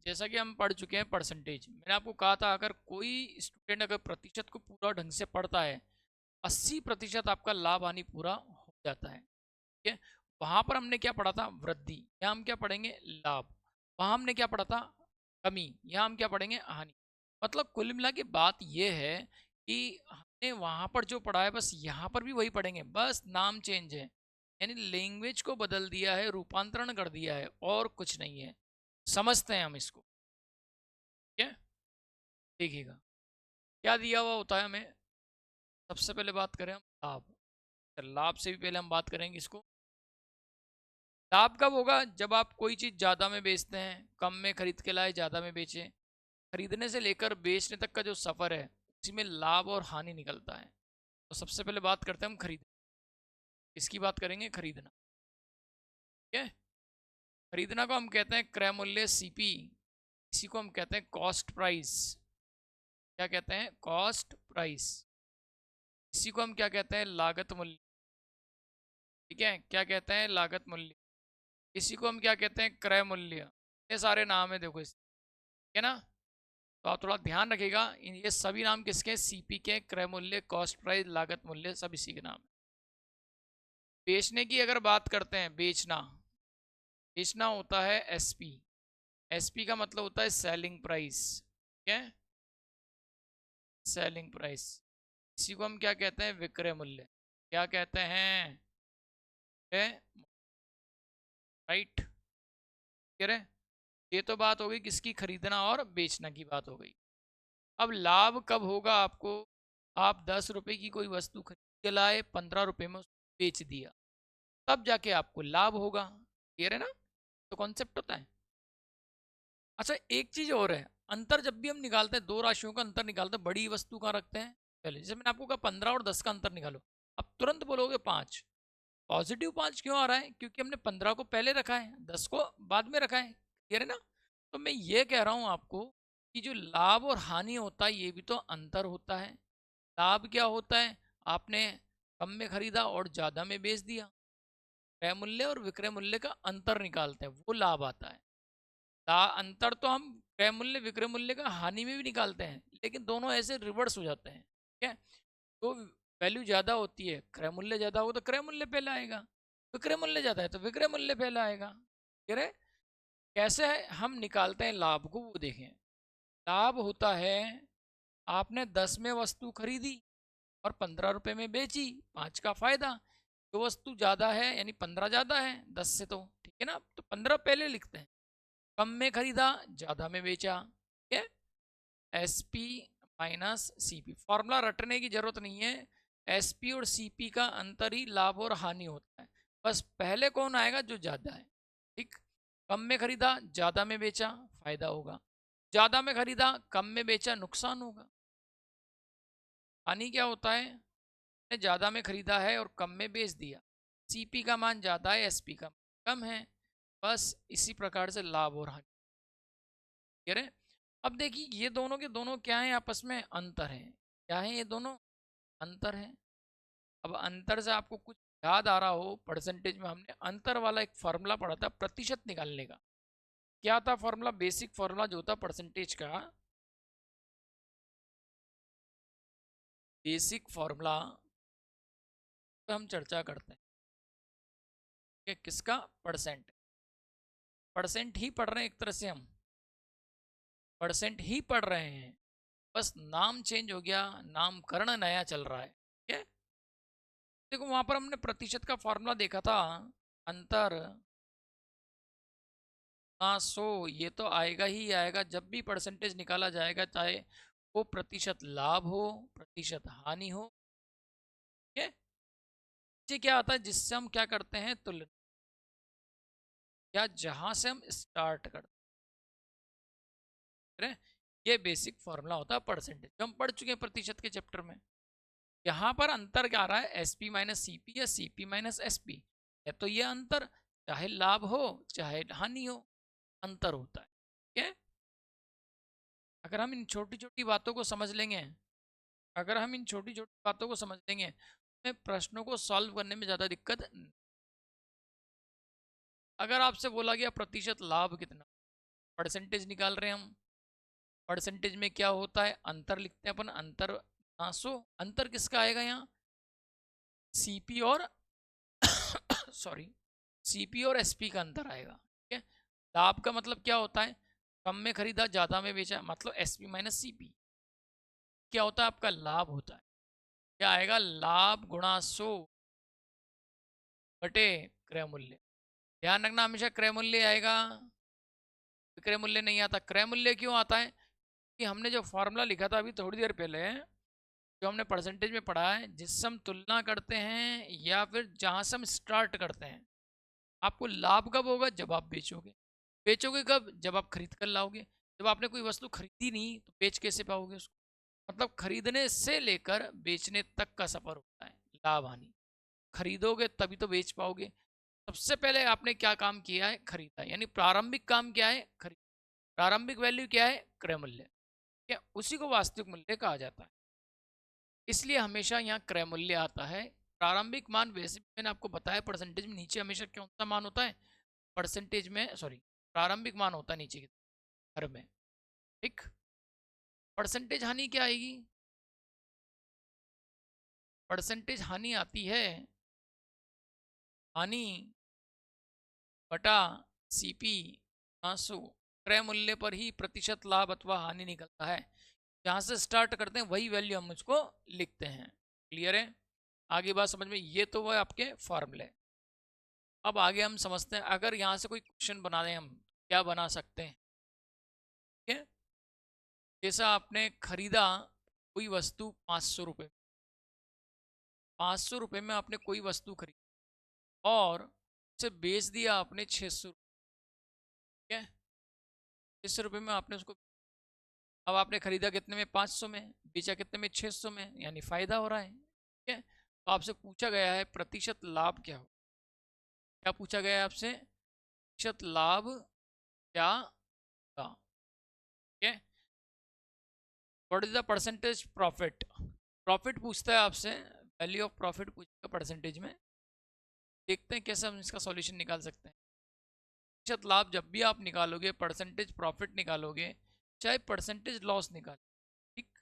जैसा कि हम पढ़ चुके हैं परसेंटेज, मैंने आपको कहा था अगर कोई स्टूडेंट अगर प्रतिशत को पूरा ढंग से पढ़ता है 80% आपका लाभ हानि पूरा हो जाता है। ठीक है, वहां पर हमने क्या पढ़ा था? वृद्धि। यहाँ हम क्या पढ़ेंगे? लाभ। वहां हमने क्या पढ़ा था? कमी। यहाँ हम क्या पढ़ेंगे? हानि। मतलब कुल मिला के बात यह है कि हमने वहां पर जो पढ़ा है बस यहाँ पर भी वही पढ़ेंगे, बस नाम चेंज है, यानी लैंग्वेज को बदल दिया है, रूपांतरण कर दिया है, और कुछ नहीं है। समझते हैं हम इसको। ठीक है, देखिएगा क्या दिया हुआ होता है हमें। सबसे पहले बात करें हम लाभ। लाभ से भी पहले हम बात करेंगे इसको। लाभ कब होगा? जब आप कोई चीज़ ज़्यादा में बेचते हैं, कम में खरीद के लाए ज़्यादा में बेचें। खरीदने से लेकर बेचने तक का जो सफ़र है उसी में लाभ और हानि निकलता है। तो सबसे पहले बात करते हैं हम खरीद, इसकी बात करेंगे खरीदना। ठीक है, खरीदना को हम कहते हैं क्रय मूल्य सीपी, इसी को हम कहते हैं कॉस्ट प्राइस। क्या कहते हैं? Cost price. इसी को हम क्या कहते हैं? लागत मूल्य। ठीक है, क्या कहते हैं? लागत मूल्य। इसी को हम क्या कहते हैं? क्रय मूल्य। ये सारे नाम है देखो इस, ठीक है ना? तो आप थोड़ा ध्यान रखिएगा, ये सभी नाम किसके हैं? सीपी के। क्रय मूल्य, कॉस्ट प्राइस, लागत मूल्य, सब इसी के नाम है। बेचने की अगर बात करते हैं, बेचना, बेचना होता है एसपी। एसपी का मतलब होता है सेलिंग प्राइस। ठीक है, सेलिंग प्राइस। इसी को हम क्या कहते हैं? विक्रय मूल्य। क्या कहते हैं? राइट, कह रहे? ये तो बात हो गई किसकी? खरीदना और बेचना की बात हो गई। अब लाभ कब होगा आपको? आप 10 रुपए की कोई वस्तु खरीद के लाए, 15 रुपए में उसको बेच दिया, तब जाके आपको लाभ होगा। क्लियर है ना? तो कॉन्सेप्ट होता है। अच्छा, एक चीज और है, अंतर जब भी हम निकालते हैं, दो राशियों का अंतर निकालते हैं, बड़ी वस्तु कहाँ रखते हैं? पहले। जैसे मैंने आपको कहा 15 और 10 का अंतर निकालो, अब तुरंत बोलोगे 5। पॉजिटिव 5 क्यों आ रहा है? क्योंकि हमने 15 को पहले रखा है, 10 को बाद में रखा है। क्लियर है ना? तो मैं ये कह रहा हूं आपको कि जो लाभ और हानि होता है ये भी तो अंतर होता है। लाभ क्या होता है? आपने कम में खरीदा और ज़्यादा में बेच दिया, क्रय मूल्य और विक्रय मूल्य का अंतर निकालते हैं, वो लाभ आता है। अंतर तो हम क्रय मूल्य विक्रय मूल्य का हानि में भी निकालते हैं, लेकिन दोनों ऐसे रिवर्स हो जाते हैं। ठीक है, तो वैल्यू ज़्यादा होती है, क्रय मूल्य ज़्यादा हो तो क्रय मूल्य पहले आएगा, विक्रय मूल्य ज़्यादा है तो विक्रय मूल्य पहले आएगा। कह रहे कैसे है हम निकालते हैं लाभ को, वो देखें। लाभ होता है, आपने 10 में वस्तु खरीदी और 15 रुपए में बेची, 5 का फायदा। जो वस्तु ज़्यादा है यानी 15 ज़्यादा है 10 से, तो ठीक है ना? तो 15 पहले लिखते हैं। कम में खरीदा, ज़्यादा में बेचा। ठीक है, S P minus C P. Formula रटने की जरूरत नहीं है, एस पी और सी पी का अंतर ही लाभ और हानि होता है। बस पहले कौन आएगा? जो ज़्यादा है। ठीक, कम में खरीदा, ज़्यादा में बेचा, फायदा होगा। ज़्यादा में खरीदा, कम में बेचा, नुकसान होगा। हानि क्या होता है? ज़्यादा में खरीदा है और कम में बेच दिया, सीपी का मान ज़्यादा है, एसपी का कम है। बस इसी प्रकार से लाभ और हानि। कह रहे अब देखिए ये दोनों के दोनों क्या है? आपस में अंतर है। क्या है ये दोनों? अंतर है। अब अंतर से आपको कुछ याद आ रहा हो, परसेंटेज में हमने अंतर वाला एक फॉर्मूला पढ़ा था प्रतिशत निकालने का। क्या था फॉर्मूला? बेसिक फॉर्मूला जो था परसेंटेज का, बेसिक फॉर्मूला पे हम चर्चा करते हैं कि किसका? परसेंट। परसेंट ही पढ़ रहे हैं एक तरह से हम, परसेंट ही पढ़ रहे हैं, बस नाम चेंज हो गया, नामकरण नया चल रहा है। ठीक है, देखो वहां पर हमने प्रतिशत का फॉर्मूला देखा था, अंतर ना सो, ये तो आएगा ही आएगा जब भी परसेंटेज निकाला जाएगा, चाहे वो प्रतिशत लाभ हो, प्रतिशत हानि हो। ठीक है, ये क्या आता है जिससे हम क्या करते हैं? तुलना, या जहां से हम स्टार्ट करते हैं। ये बेसिक फॉर्मूला होता है परसेंटेज, जो हम पढ़ चुके हैं प्रतिशत के चैप्टर में। यहाँ पर अंतर क्या आ रहा है? S P minus C P या C P minus S P है, तो ये अंतर चाहे लाभ हो चाहे हानि हो, अंतर होता है। ठीक है, अगर हम इन छोटी छोटी बातों को समझ लेंगे, अगर हम इन छोटी छोटी बातों को समझ लेंगे, हमें प्रश्नों को सॉल्व करने में ज़्यादा दिक्कत अगर आपसे बोला गया प्रतिशत लाभ कितना, परसेंटेज निकाल रहे हैं हम। परसेंटेज में क्या होता है, अंतर लिखते हैं अपन, अंतर 500। अंतर किसका आएगा यहाँ, सीपी और सॉरी, सीपी और एसपी का अंतर आएगा। ठीक है, लाभ का मतलब क्या होता है, कम में खरीदा ज्यादा में बेचा, मतलब एसपी माइनस सीपी। क्या होता है, आपका लाभ होता है। क्या आएगा, लाभ गुणा 100 बटे क्रय मूल्य। ध्यान रखना हमेशा क्रय मूल्य आएगा, विक्रय मूल्य नहीं आता। क्रय मूल्य क्यों आता है कि हमने जो फॉर्मूला लिखा था अभी थोड़ी देर पहले, जो हमने परसेंटेज में पढ़ा है, जिससे हम तुलना करते हैं या फिर जहां से हम स्टार्ट करते हैं। आपको लाभ कब होगा, जब आप बेचोगे। बेचोगे कब, जब आप खरीद कर लाओगे। जब आपने कोई वस्तु खरीदी नहीं तो बेच कैसे पाओगे उसको। मतलब खरीदने से लेकर बेचने तक का सफर होता है लाभ हानि। खरीदोगे तभी तो बेच पाओगे। सबसे पहले आपने क्या काम किया है, खरीदा, यानी प्रारंभिक काम क्या है, खरीद। प्रारंभिक वैल्यू क्या है, क्रय मूल्य। क्या उसी को वास्तविक मूल्य कहा जाता है, इसलिए हमेशा यहाँ क्रय मूल्य आता है। प्रारंभिक मान वैसे भी मैंने आपको बताया, परसेंटेज में नीचे हमेशा कौन सा मान होता है, परसेंटेज में सॉरी प्रारंभिक मान होता है नीचे की हर में। ठीक, परसेंटेज हानि क्या आएगी, परसेंटेज हानि आती है हानि बटा सीपी 500। क्रय मूल्य पर ही प्रतिशत लाभ अथवा हानि निकलता है। जहां से स्टार्ट करते हैं वही वैल्यू हम उसको लिखते हैं। क्लियर है, आगे बात समझ में। ये तो वो आपके फॉर्मूले। अब आगे हम समझते हैं, अगर यहाँ से कोई क्वेश्चन बना दें हम, क्या बना सकते हैं। ठीक है, जैसा आपने खरीदा कोई वस्तु 500 रुपये, 500 रुपये में आपने कोई वस्तु खरीदी और उसे बेच दिया आपने 600। ठीक है, 600 रुपये में आपने उसको, अब आपने खरीदा कितने में, 500 में, बेचा कितने में, 600 में, यानी फायदा हो रहा है। ठीक है, तो आपसे पूछा गया है प्रतिशत लाभ क्या हो। क्या पूछा गया है आपसे, प्रतिशत लाभ क्या होगा। ठीक है, what is the percentage profit. Profit पूछता है आपसे, वैल्यू ऑफ प्रॉफिट पूछेगा परसेंटेज में। देखते हैं कैसे हम इसका सॉल्यूशन निकाल सकते हैं। प्रतिशत लाभ जब भी आप निकालोगे, परसेंटेज प्रॉफिट निकालोगे, चाहे परसेंटेज लॉस निकालो। ठीक,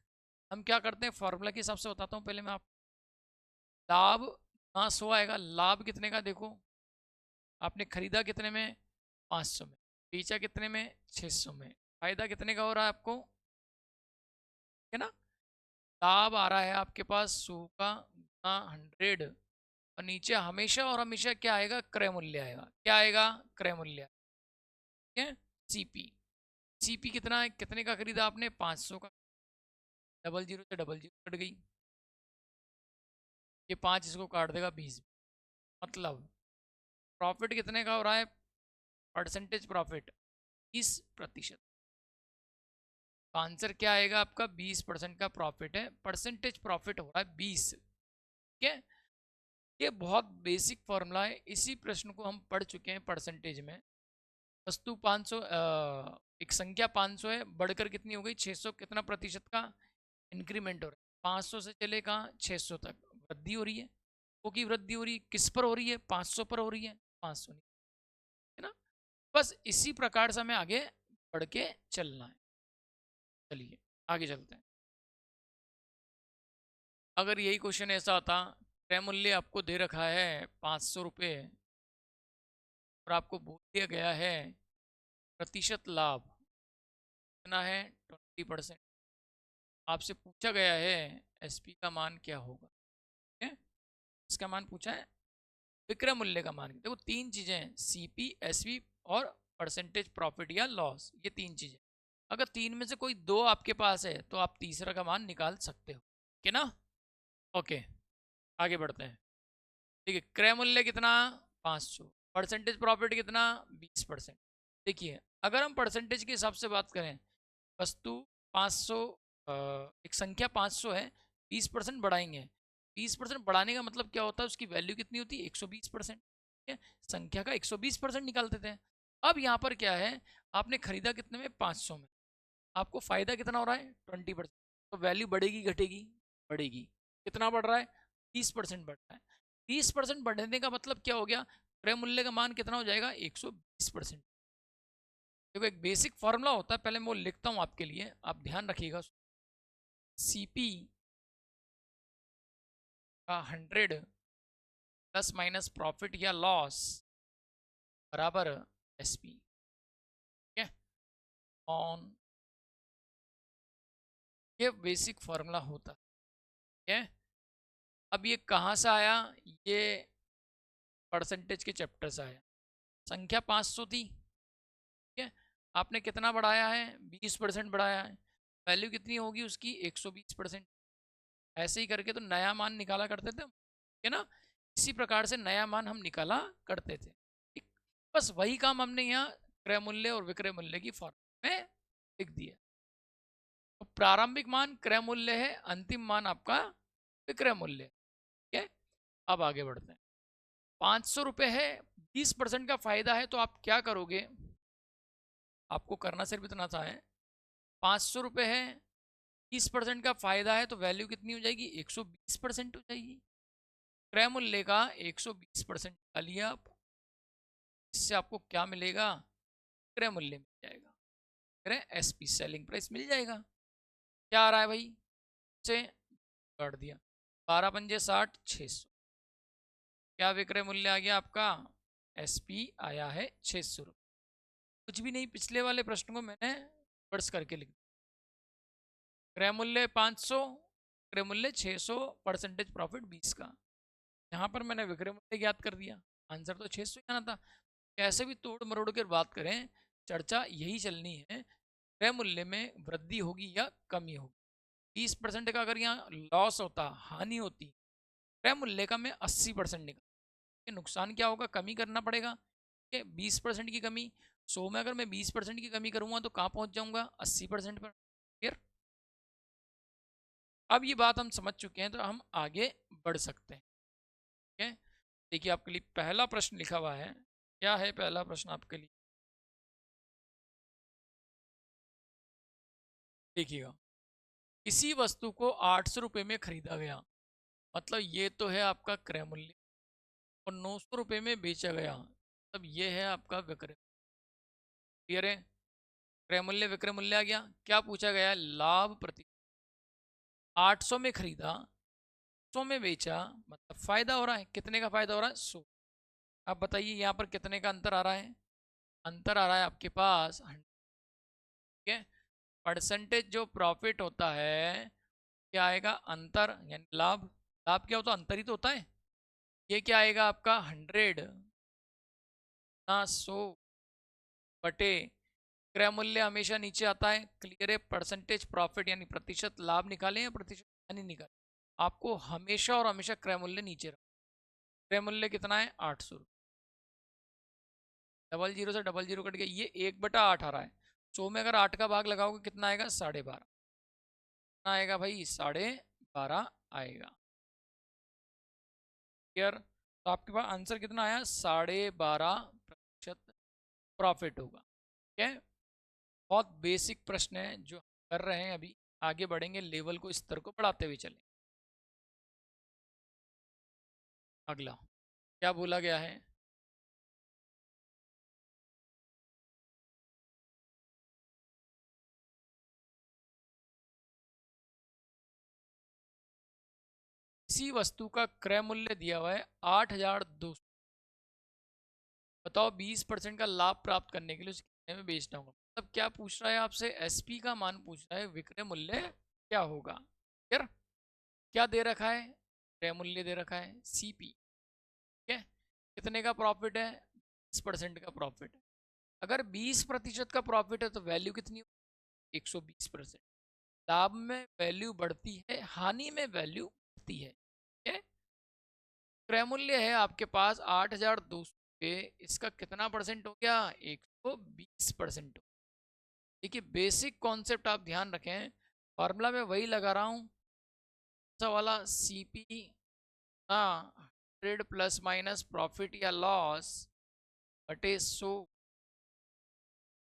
हम क्या करते हैं, फॉर्मूला के हिसाब से बताता हूँ पहले मैं आप। लाभ हाँ 100 आएगा, लाभ कितने का देखो, आपने खरीदा कितने में, 500 में, बेचा कितने में, 600 में, फायदा कितने का हो रहा है आपको। है ना, लाभ आ रहा है आपके पास 100 का गुना 100, और नीचे हमेशा और हमेशा क्या आएगा, क्रय मूल्य आएगा। क्या आएगा, क्रय मूल्य। ठीक है, सीपी। सीपी कितना है, कितने का खरीदा आपने, 500 का। डबल जीरो से डबल जीरो कट गई, ये 5 इसको काट देगा 20। मतलब प्रॉफिट कितने का हो रहा है, परसेंटेज प्रॉफिट 20%। आंसर क्या आएगा आपका, 20% का प्रॉफिट है, परसेंटेज प्रॉफिट हो रहा है 20। ठीक है, ये बहुत बेसिक फॉर्मूला है, इसी प्रश्न को हम पढ़ चुके हैं परसेंटेज में। वस्तु 500, एक संख्या 500 है, बढ़कर कितनी हो गई 600, कितना प्रतिशत का इंक्रीमेंट हो रहा है, 500 से चले कहाँ 600 तक वृद्धि हो रही है। वो की वृद्धि हो रही है, किस पर हो रही है, 500 पर हो रही है, 500 नहीं, है ना। बस इसी प्रकार से हमें आगे बढ़ के चलना है। चलिए आगे चलते हैं। अगर यही क्वेश्चन ऐसा होता, क्रय मूल्य आपको दे रखा है 500 रुपये और आपको बोल दिया गया है प्रतिशत लाभ कितना है, 20%। आपसे पूछा गया है एसपी का मान क्या होगा। ठीक है, इसका मान पूछा है, विक्रय मूल्य का मान। देखो तीन चीजें हैं, सीपी, एसपी और परसेंटेज प्रॉफिट या लॉस, ये तीन चीजें। अगर तीन में से कोई दो आपके पास है तो आप तीसरा का मान निकाल सकते हो। ठीक है ना, ओके आगे बढ़ते हैं। ठीक है, क्रय मूल्य कितना, 500, परसेंटेज प्रॉफिट कितना, 20%। देखिए अगर हम परसेंटेज के हिसाब से बात करें, वस्तु 500, एक संख्या 500 है, 20% बढ़ाएंगे। 20% बढ़ाने का मतलब क्या होता है, उसकी वैल्यू कितनी होती है, 120%। ठीक है, संख्या का 120% निकाल देते हैं। अब यहाँ पर क्या है, आपने खरीदा कितने में, 500 में, आपको फायदा कितना हो रहा है, 20%। तो वैल्यू बढ़ेगी घटेगी, बढ़ेगी। कितना बढ़ रहा है, 30% बढ़ रहा है। 30% बढ़ने का मतलब क्या हो गया, क्रय मूल्य का मान कितना हो जाएगा, 120%। देखो एक बेसिक फॉर्मूला होता है, पहले मैं वो लिखता हूँ आपके लिए, आप ध्यान रखिएगा। सीपी का 100 प्लस माइनस प्रॉफिट या लॉस बराबर एसपी, ठीक है, ऑन, ये बेसिक फॉर्मूला होता है। अब ये कहाँ से आया? ये परसेंटेज के चैप्टर से आया। संख्या 500 थी, ठीक है, आपने कितना बढ़ाया है? 20% बढ़ाया है। वैल्यू कितनी होगी उसकी? 120%। ऐसे ही करके तो नया मान निकाला करते थे, ठीक है ना? इसी प्रकार से नया मान हम निकाला करते थे, ठीक। बस वही काम हमने यहाँ क्रय मूल्य और विक्रय मूल्य की फॉर्मूला में लिख दिया। तो प्रारंभिक मान क्रय मूल्य है, अंतिम मान आपका विक्रय मूल्य, ठीक है। अब आगे बढ़ते हैं। 500 रुपये है, 20% का फायदा है, तो आप क्या करोगे? आपको करना सिर्फ इतना था है, 500 रुपये है, 20% का फायदा है, तो वैल्यू कितनी हो जाएगी? 120% हो जाएगी। क्रय मूल्य का 120% डालिए आप, इससे आपको क्या मिलेगा? क्रय मूल्य मिल जाएगा, क्रय एसपी सेलिंग प्राइस मिल जाएगा। क्या आ रहा है भाई? से काट दिया, 12 पंजे 60, 600। क्या विक्रय मूल्य आ गया आपका? एसपी आया है 600 रुपये। कुछ भी नहीं, पिछले वाले प्रश्न को मैंने वर्ष करके लिख दिया। क्रय मूल्य 500, विक्रय मूल्य 600, परसेंटेज प्रॉफिट 20 का। यहाँ पर मैंने विक्रय मूल्य ज्ञात कर दिया, आंसर तो 600 ही आना था। कैसे भी तोड़ मरोड़ कर बात करें, चर्चा यही चलनी है, क्रय मूल्य में वृद्धि होगी या कमी होगी। 20% का अगर यहाँ लॉस होता, हानि होती, क्रय मूल्य का मैं 80% निकाल, नुकसान क्या होगा? कमी करना पड़ेगा, ठीक है। 20% की कमी, 100 में अगर मैं 20% की कमी करूंगा तो कहाँ पहुंच जाऊंगा? 80% पर। क्लियर? अब ये बात हम समझ चुके हैं, तो हम आगे बढ़ सकते हैं, ठीक है। देखिए आपके लिए पहला प्रश्न लिखा हुआ है। क्या है पहला प्रश्न आपके लिए? देखिएगा, किसी वस्तु को 800 रुपये में खरीदा गया, मतलब ये तो है आपका क्रय मूल्य, और 900 रुपये में बेचा गया, मतलब ये है आपका विक्रय। क्लियर है? क्रय मूल्य विक्रय मूल्य आ गया। क्या पूछा गया? लाभ प्रति। 800 में खरीदा, 100 में बेचा, मतलब फायदा हो रहा है। कितने का फायदा हो रहा है? 100। आप बताइए यहाँ पर कितने का अंतर आ रहा है? अंतर आ रहा है आपके पास 100, ठीक है। परसेंटेज जो प्रॉफिट होता है, क्या आएगा? अंतर यानी लाभ। लाभ क्या होता है? अंतर ही तो होता है। ये क्या आएगा आपका? 100 ना 100 बटे, क्रय मूल्य हमेशा नीचे आता है। क्लियर है? परसेंटेज प्रॉफिट यानी प्रतिशत लाभ निकालें या प्रतिशत हानि निकालें, आपको हमेशा और हमेशा क्रय मूल्य नीचे रखना। क्रय मूल्य कितना है? 800। डबल जीरो से डबल जीरो कट गया, ये 1/8 आ रहा है। 100 में अगर 8 का भाग लगाओगे कितना आएगा? 12.5। कितना आएगा भाई? 12.5 आएगा। क्लियर? तो आपके पास आंसर कितना आया? 12.5% प्रॉफिट होगा, ठीक है। बहुत बेसिक प्रश्न है जो कर रहे हैं अभी। आगे बढ़ेंगे, लेवल को, स्तर को बढ़ाते हुए चलें। अगला क्या बोला गया है? किसी वस्तु का क्रय मूल्य दिया हुआ है 8,200, बताओ 20% का लाभ प्राप्त करने के लिए उसे कितने में बेचना होगा। मतलब क्या पूछ रहा है आपसे? एसपी का मान पूछ रहा है, विक्रय मूल्य क्या होगा। यार क्या दे रखा है? क्रय मूल्य दे रखा है सीपी, ठीक है। कितने का प्रॉफिट है? 20% का प्रॉफिट है। अगर 20% का प्रॉफिट है तो वैल्यू कितनी? 120%। लाभ में वैल्यू बढ़ती है, हानि में वैल्यू बढ़ती है, ठीक है। क्रय मूल्य है आपके पास 8,200 पे, इसका कितना परसेंट हो गया? 120%। देखिए बेसिक कॉन्सेप्ट आप ध्यान रखें, फार्मूला में वही लगा रहा हूँ, वाला सीपी ना 100 प्लस माइनस प्रॉफिट या लॉस बटे 100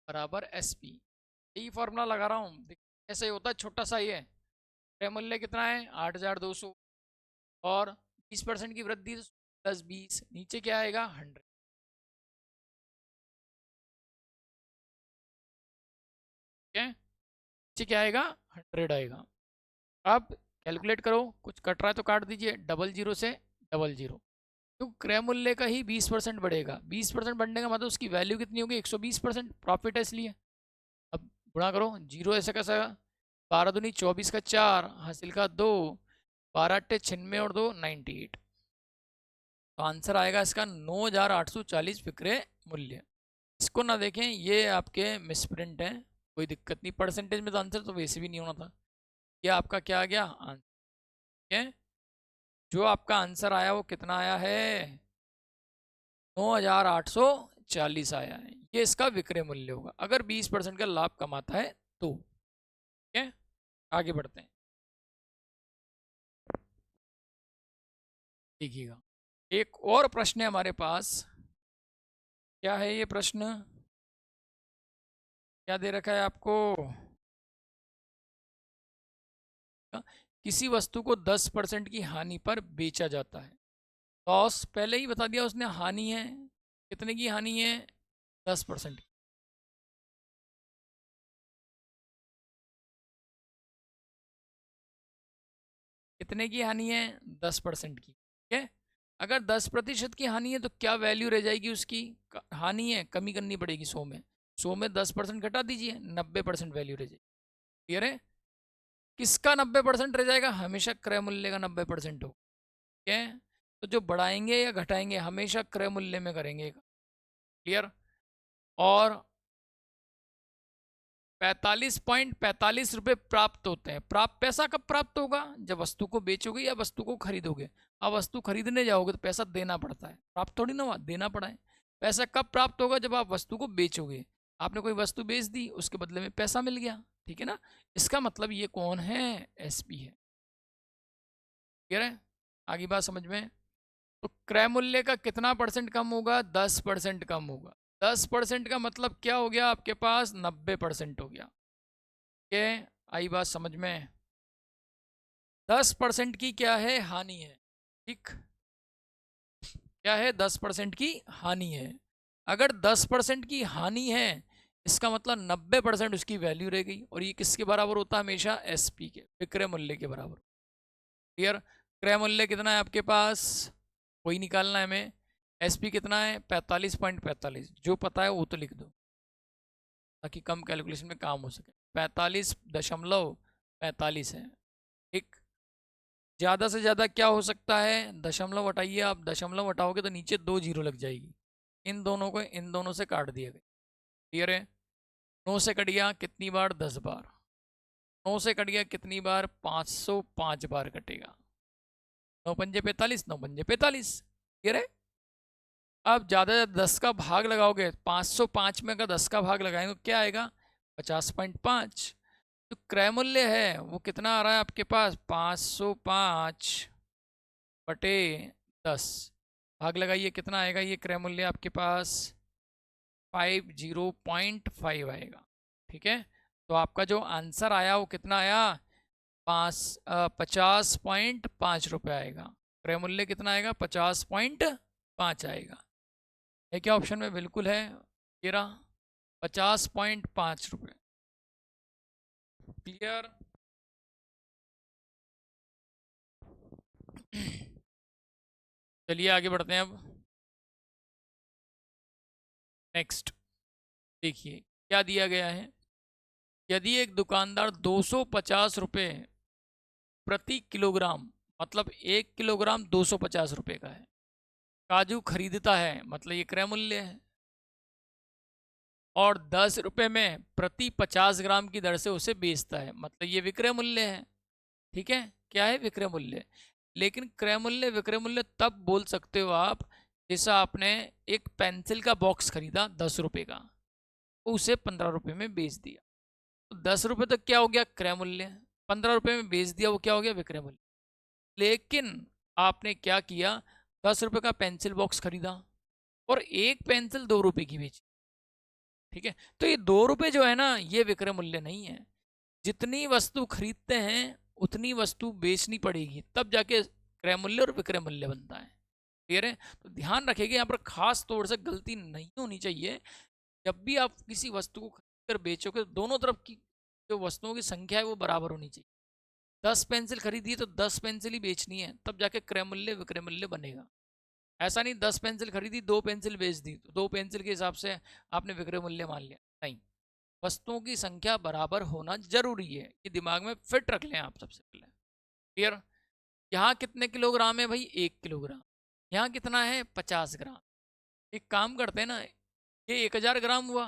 बराबर एसपी। यही फार्मूला लगा रहा हूँ। ऐसा ही होता है, छोटा सा ही है। क्रय मूल्य कितना है? 8,200, और 20% की वृद्धि प्लस 20, नीचे क्या आएगा? 100। नीचे क्या आएगा, 100 आएगा। अब कैलकुलेट करो, कुछ कट रहा है तो काट दीजिए, 00 से 00, तो क्रय मूल्य का ही 20% बढ़ेगा। 20% बढ़ने का मतलब उसकी वैल्यू कितनी होगी, 120%, प्रॉफिट है इसलिए। अब गुणा करो, जीरो ऐसे कैसा, 12 दूनी 24 का 4, हासिल का 2, 12 अट्ठे 96 और 2 98। तो आंसर आएगा इसका 9840 विक्रय मूल्य। इसको ना देखें, ये आपके मिसप्रिंट है, कोई दिक्कत नहीं, परसेंटेज में तो आंसर तो वैसे भी नहीं होना था। ये आपका क्या आ गया आंसर, ठीक है। जो आपका आंसर आया वो कितना आया है, 9840 आया है। ये इसका विक्रय मूल्य होगा अगर 20% का लाभ कमाता है तो। ठीक है, आगे बढ़ते हैं। देखिएगा, एक और प्रश्न है हमारे पास। क्या है ये प्रश्न, क्या दे रखा है आपको, किसी वस्तु को 10% की हानि पर बेचा जाता है। लॉस पहले ही बता दिया उसने, हानि है, कितने की हानि है, 10%। कितने की हानि है, 10% की। ठीक है, अगर 10% की हानि है तो क्या वैल्यू रह जाएगी उसकी, हानि है कमी करनी पड़ेगी 100 में, 100 में 10% घटा दीजिए, 90% वैल्यू रह जाएगी। क्लियर है, किसका 90% रह जाएगा, हमेशा क्रय मूल्य का 90% हो। ठीक है, तो जो बढ़ाएंगे या घटाएंगे हमेशा क्रय मूल्य में करेंगे। क्लियर, और 45.45 रुपये प्राप्त होते हैं। प्राप्त पैसा कब प्राप्त होगा, जब वस्तु को बेचोगे या वस्तु को खरीदोगे। अब वस्तु खरीदने जाओगे तो पैसा देना पड़ता है, प्राप्त थोड़ी ना हुआ, देना पड़ा है। पैसा कब प्राप्त होगा, जब आप वस्तु को बेचोगे। आपने कोई वस्तु बेच दी, उसके बदले में पैसा मिल गया, ठीक है ना। इसका मतलब ये कौन है, एसपी है। क्लियर है, आगे बात समझ में। तो क्रय मूल्य का कितना परसेंट कम होगा, 10% कम होगा। 10% का मतलब क्या हो गया, आपके पास 90% हो गया। के आई बात समझ में। 10% की क्या है, हानि है। ठीक, क्या है, 10% की हानि है। अगर 10% की हानि है, इसका मतलब 90% उसकी वैल्यू रह गई, और ये किसके बराबर होता है, हमेशा एसपी के, विक्रय मूल्य के बराबर। क्लियर, क्रय मूल्य कितना है आपके पास, वही निकालना है हमें। एसपी कितना है, 45.45, जो पता है वो तो लिख दो ताकि कम कैलकुलेशन में काम हो सके। 45.45 है। ठीक, ज़्यादा से ज़्यादा क्या हो सकता है, दशमलव हटाइए, आप दशमलव हटाओगे तो नीचे 2 जीरो लग जाएगी। इन दोनों को इन दोनों से काट दिया गया। क्लियर है, 9 से कट गया कितनी बार, 10 बार। 9 से कट गया कितनी बार, 505 बार कटेगा। 9 पंजे 45, 9 पंजे 45। क्लियर है, अब ज़्यादा से ज़्यादा 10 का भाग लगाओगे, 505 में अगर 10 का भाग लगाएंगे तो क्या आएगा, 50.5। जो क्रय मूल्य है वो कितना आ रहा है आपके पास, 505 बटे 10, भाग लगाइए कितना आएगा, ये क्रय मूल्य आपके पास 50.5 आएगा। ठीक है, तो आपका जो आंसर आया वो कितना आया, 50.5 रुपये आएगा। क्रय मूल्य कितना आएगा, 50.5 आएगा। है क्या ऑप्शन में, बिल्कुल है, ये रहा 50.5 रुपये। क्लियर, चलिए आगे बढ़ते हैं अब। नेक्स्ट देखिए क्या दिया गया है, यदि एक दुकानदार 250 रुपये प्रति किलोग्राम, मतलब 1 किलोग्राम 250 रुपये का है, काजू खरीदता है, मतलब ये क्रय मूल्य है, और 10 रुपये में प्रति 50 ग्राम की दर से उसे बेचता है, मतलब ये विक्रय मूल्य है। ठीक है, क्या है, विक्रय मूल्य। लेकिन क्रय मूल्य विक्रय मूल्य तब बोल सकते हो आप, जैसा आपने एक पेंसिल का बॉक्स खरीदा 10 रुपये का, उसे 15 रुपये में बेच दिया, तो 10 रुपये तक क्या हो गया, क्रय मूल्य। 15 रुपये में बेच दिया, वो क्या हो गया, विक्रय मूल्य। लेकिन आपने क्या किया, 10 रुपये का पेंसिल बॉक्स खरीदा और एक पेंसिल 2 रुपये की बेची। ठीक है, तो ये 2 रुपये जो है ना, ये विक्रय मूल्य नहीं है। जितनी वस्तु खरीदते हैं उतनी वस्तु बेचनी पड़ेगी, तब जाके क्रय मूल्य और विक्रय मूल्य बनता है। क्लियर है, तो ध्यान रखिएगा यहाँ पर खास तौर से गलती नहीं होनी चाहिए। जब भी आप किसी वस्तु को खरीद कर बेचोगे, दोनों तरफ की जो वस्तुओं की संख्या है वो बराबर होनी चाहिए। 10 पेंसिल खरीदी तो 10 पेंसिल ही बेचनी है, तब जाके क्रय मूल्य विक्रय मूल्य बनेगा। ऐसा नहीं 10 पेंसिल खरीदी 2 पेंसिल बेच दी तो 2 पेंसिल के हिसाब से आपने विक्रय मूल्य मान लिया, नहीं। वस्तुओं की संख्या बराबर होना जरूरी है, ये दिमाग में फिट रख लें आप सबसे पहले। क्लियर? यहाँ कितने किलोग्राम है भाई? 1 किलोग्राम। यहाँ कितना है? 50 ग्राम। एक काम करते हैं ना, ये 1000 ग्राम हुआ।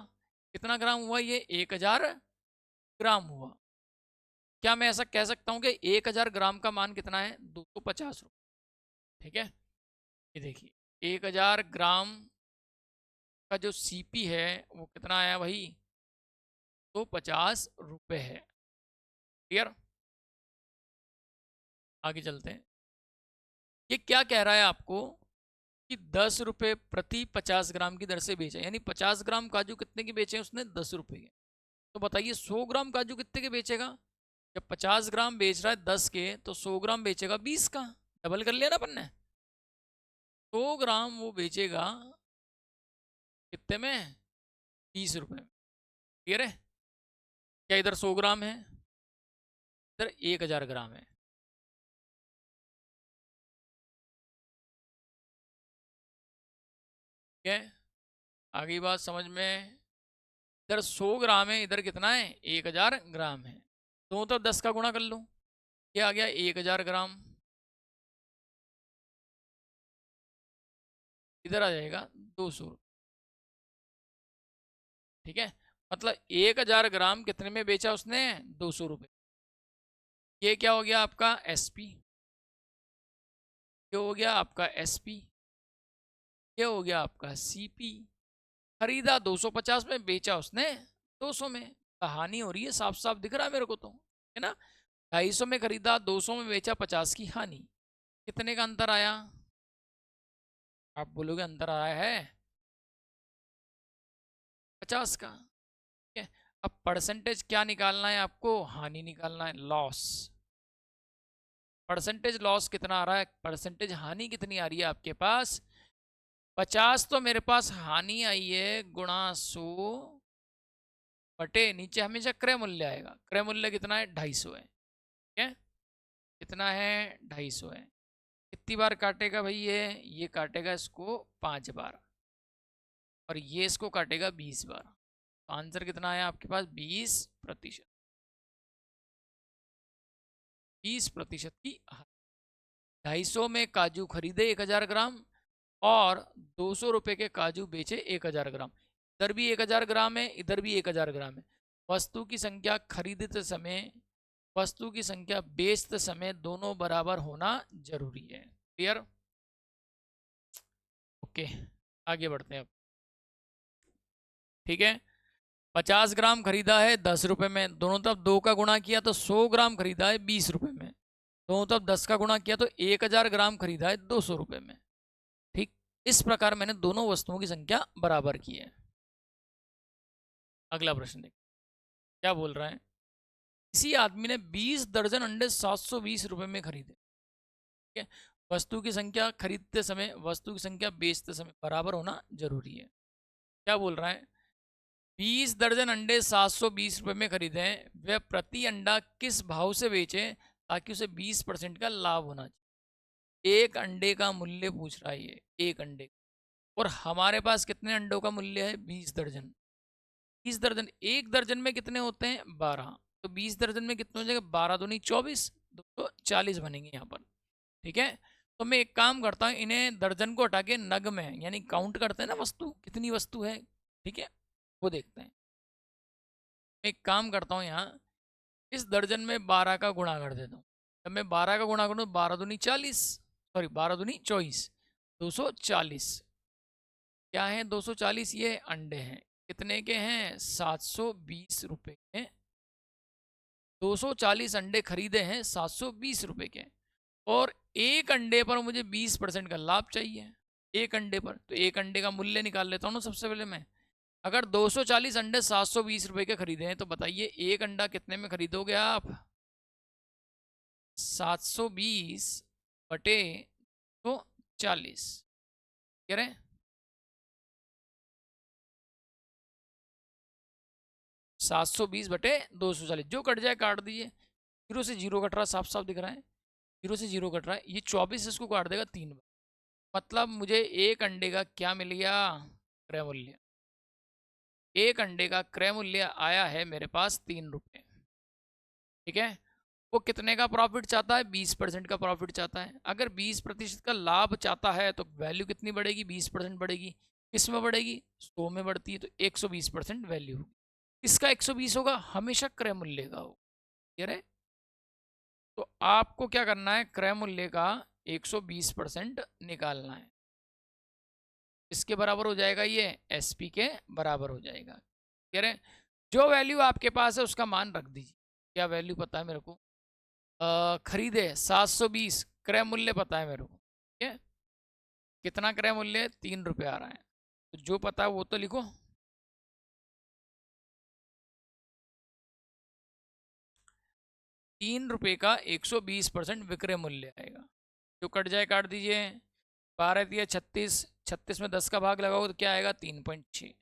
कितना ग्राम हुआ? ये 1000 ग्राम हुआ। क्या मैं ऐसा कह सकता हूँ कि 1000 ग्राम का मान कितना है? 250 रुपये। ठीक है, ये देखिए 1000 ग्राम का जो सीपी है वो कितना आया भाई? 250 रुपये है। क्लियर? आगे चलते हैं। ये क्या कह रहा है आपको कि 10 रुपये प्रति 50 ग्राम की दर से बेचा, यानी 50 ग्राम काजू कितने के बेचे उसने? 10 रुपये के। तो बताइए 100 ग्राम काजू कितने के बेचेगा? जब 50 ग्राम बेच रहा है 10 के, तो 100 ग्राम बेचेगा 20 का। डबल कर लिया ना अपन ने। 100 ग्राम वो बेचेगा कितने में? 20 रुपये में। क्लियर है? क्या इधर 100 ग्राम है, इधर 1000 ग्राम है। ठीक है, आगे बात समझ में? इधर 100 ग्राम है, इधर कितना है? 1000 ग्राम है। दोनों तरफ 10 का गुणा कर लो, ये आ गया 1000 ग्राम। इधर आ जाएगा 200। ठीक है, मतलब 1000 ग्राम कितने में बेचा उसने? 200 रुपये। ये क्या हो गया आपका? एसपी। ये हो गया आपका एसपी। ये हो गया आपका सीपी। खरीदा 250 में, बेचा उसने 200 में। कहानी हो रही है, साफ साफ दिख रहा है मेरे को तो, है ना? 250 में खरीदा, 200 में बेचा, 50 की हानि। कितने का अंतर आया? आप बोलोगे अंतर आया है 50 का। ठीक है, अब परसेंटेज क्या निकालना है आपको? हानि निकालना है, लॉस। परसेंटेज लॉस कितना आ रहा है? परसेंटेज हानि कितनी आ रही है आपके पास? 50 तो मेरे पास हानि आई है, गुणा 100 बटे नीचे हमेशा क्रय मूल्य आएगा। क्रय मूल्य कितना है? 250 है। ठीक है, कितना है? 250 है। कितनी बार काटेगा भाई? ये काटेगा इसको 5 बार, और ये इसको काटेगा 20 बार। तो आंसर कितना आया आपके पास? 20%। 20% की 250 में काजू खरीदे 1000 ग्राम, और 200 रुपये के काजू बेचे 1000 ग्राम। इधर भी 1000 ग्राम है, इधर भी 1000 ग्राम है। वस्तु की संख्या खरीदते समय, वस्तु की संख्या बेचते समय दोनों बराबर होना जरूरी है। क्लियर? ओके, आगे बढ़ते हैं अब। ठीक है, 50 ग्राम खरीदा है 10 रुपये में, दोनों तरफ 2 का गुणा किया तो 100 ग्राम खरीदा है 20 रुपये में। दोनों तरफ 10 का गुणा किया तो 1000 ग्राम खरीदा है 200 रुपये में। ठीक, इस प्रकार मैंने दोनों वस्तुओं की संख्या बराबर की है। अगला प्रश्न देख, क्या बोल रहा है? किसी आदमी ने 20 दर्जन अंडे 720 रुपये में खरीदे। ठीक है, वस्तु की संख्या खरीदते समय, वस्तु की संख्या बेचते समय बराबर होना जरूरी है। क्या बोल रहा है? 20 दर्जन अंडे 720 रुपये में खरीदे हैं, वह प्रति अंडा किस भाव से बेचे ताकि उसे 20% का लाभ होना चाहिए? एक अंडे का मूल्य पूछ रहा है ये, एक अंडे। और हमारे पास कितने अंडों का मूल्य है? 20 दर्जन। 20 दर्जन, एक दर्जन में कितने होते हैं? 12। तो 20 दर्जन में कितने हो जाएगा? 12 दूनी 24, 240 बनेंगे यहाँ पर। ठीक है, तो मैं एक काम करता हूँ, इन्हें दर्जन को हटा के नग में, यानी काउंट करते हैं ना वस्तु, कितनी वस्तु है, ठीक है, वो देखते हैं। मैं एक काम करता हूँ, यहाँ इस दर्जन में 12 का गुणा कर देता हूँ। जब मैं 12 का गुणा करूँ, 12 दूनी 40, सॉरी 12 दूनी 24, 240। क्या है 240? ये अंडे हैं। कितने के हैं? 720 रुपये के। 240 अंडे खरीदे हैं 720 रुपये के, और एक अंडे पर मुझे 20% का लाभ चाहिए। एक अंडे पर, तो एक अंडे का मूल्य निकाल लेता हूँ ना सबसे पहले मैं। अगर 240 अंडे 720 रुपये के खरीदे हैं, तो बताइए एक अंडा कितने में खरीदोगे आप? 720 बटे 240। कह रहे 720 बटे 240, जो कट जाए काट दीजिए। 0 से 0 कट रहा है, साफ साफ दिख रहा है, 0 से 0 कट रहा है, ये 24 इसको काट देगा 3 बार। मतलब मुझे एक अंडे का क्या मिल गया, क्रय मूल्य। एक अंडे का क्रय मूल्य आया है मेरे पास 3 रुपये। ठीक है, वो कितने का प्रॉफिट चाहता है, 20% का प्रॉफिट चाहता है। अगर 20% का लाभ चाहता है तो वैल्यू कितनी बढ़ेगी, 20% बढ़ेगी। किस में बढ़ेगी, 100 में बढ़ती है, तो 120% वैल्यू होगी। इसका 120 होगा, हमेशा क्रय मूल्य का होगा। क्लियर है? तो आपको क्या करना है, क्रय मूल्य का 120% निकालना है। इसके बराबर हो जाएगा, ये एसपी के बराबर हो जाएगा। क्लियर है? जो वैल्यू आपके पास है उसका मान रख दीजिए। क्या वैल्यू पता है मेरे को, खरीदे 720, क्रय मूल्य पता है मेरे को। ठीक है, कितना क्रय मूल्य, 3 रुपये आ रहा है, तो जो पता है वो तो लिखो। 3 रुपये का 120% विक्रय मूल्य आएगा। जो कट जाए काट दीजिए। 12×36, 36 में 10 का भाग लगाओ तो क्या आएगा, 3.6।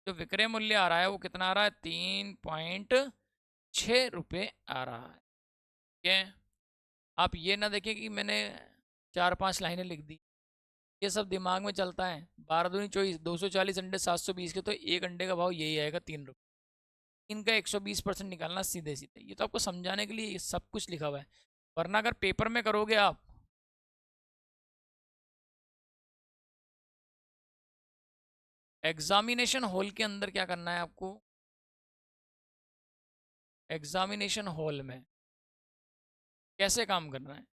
जो विक्रय मूल्य आ रहा है वो कितना आ रहा है, 3.6 रुपये आ रहा है। ठीक है, आप ये ना देखें कि मैंने 4-5 लाइनें लिख दी, ये सब दिमाग में चलता है। 12×2 = 240 अंडे 720 के, तो एक अंडे का भाव यही आएगा, 3 रुपये। इनका 120% निकालना सीधे सीधे। ये तो आपको समझाने के लिए ये सब कुछ लिखा हुआ है, वरना अगर पेपर में करोगे आप, एग्जामिनेशन हॉल के अंदर क्या करना है आपको, एग्जामिनेशन हॉल में कैसे काम करना है।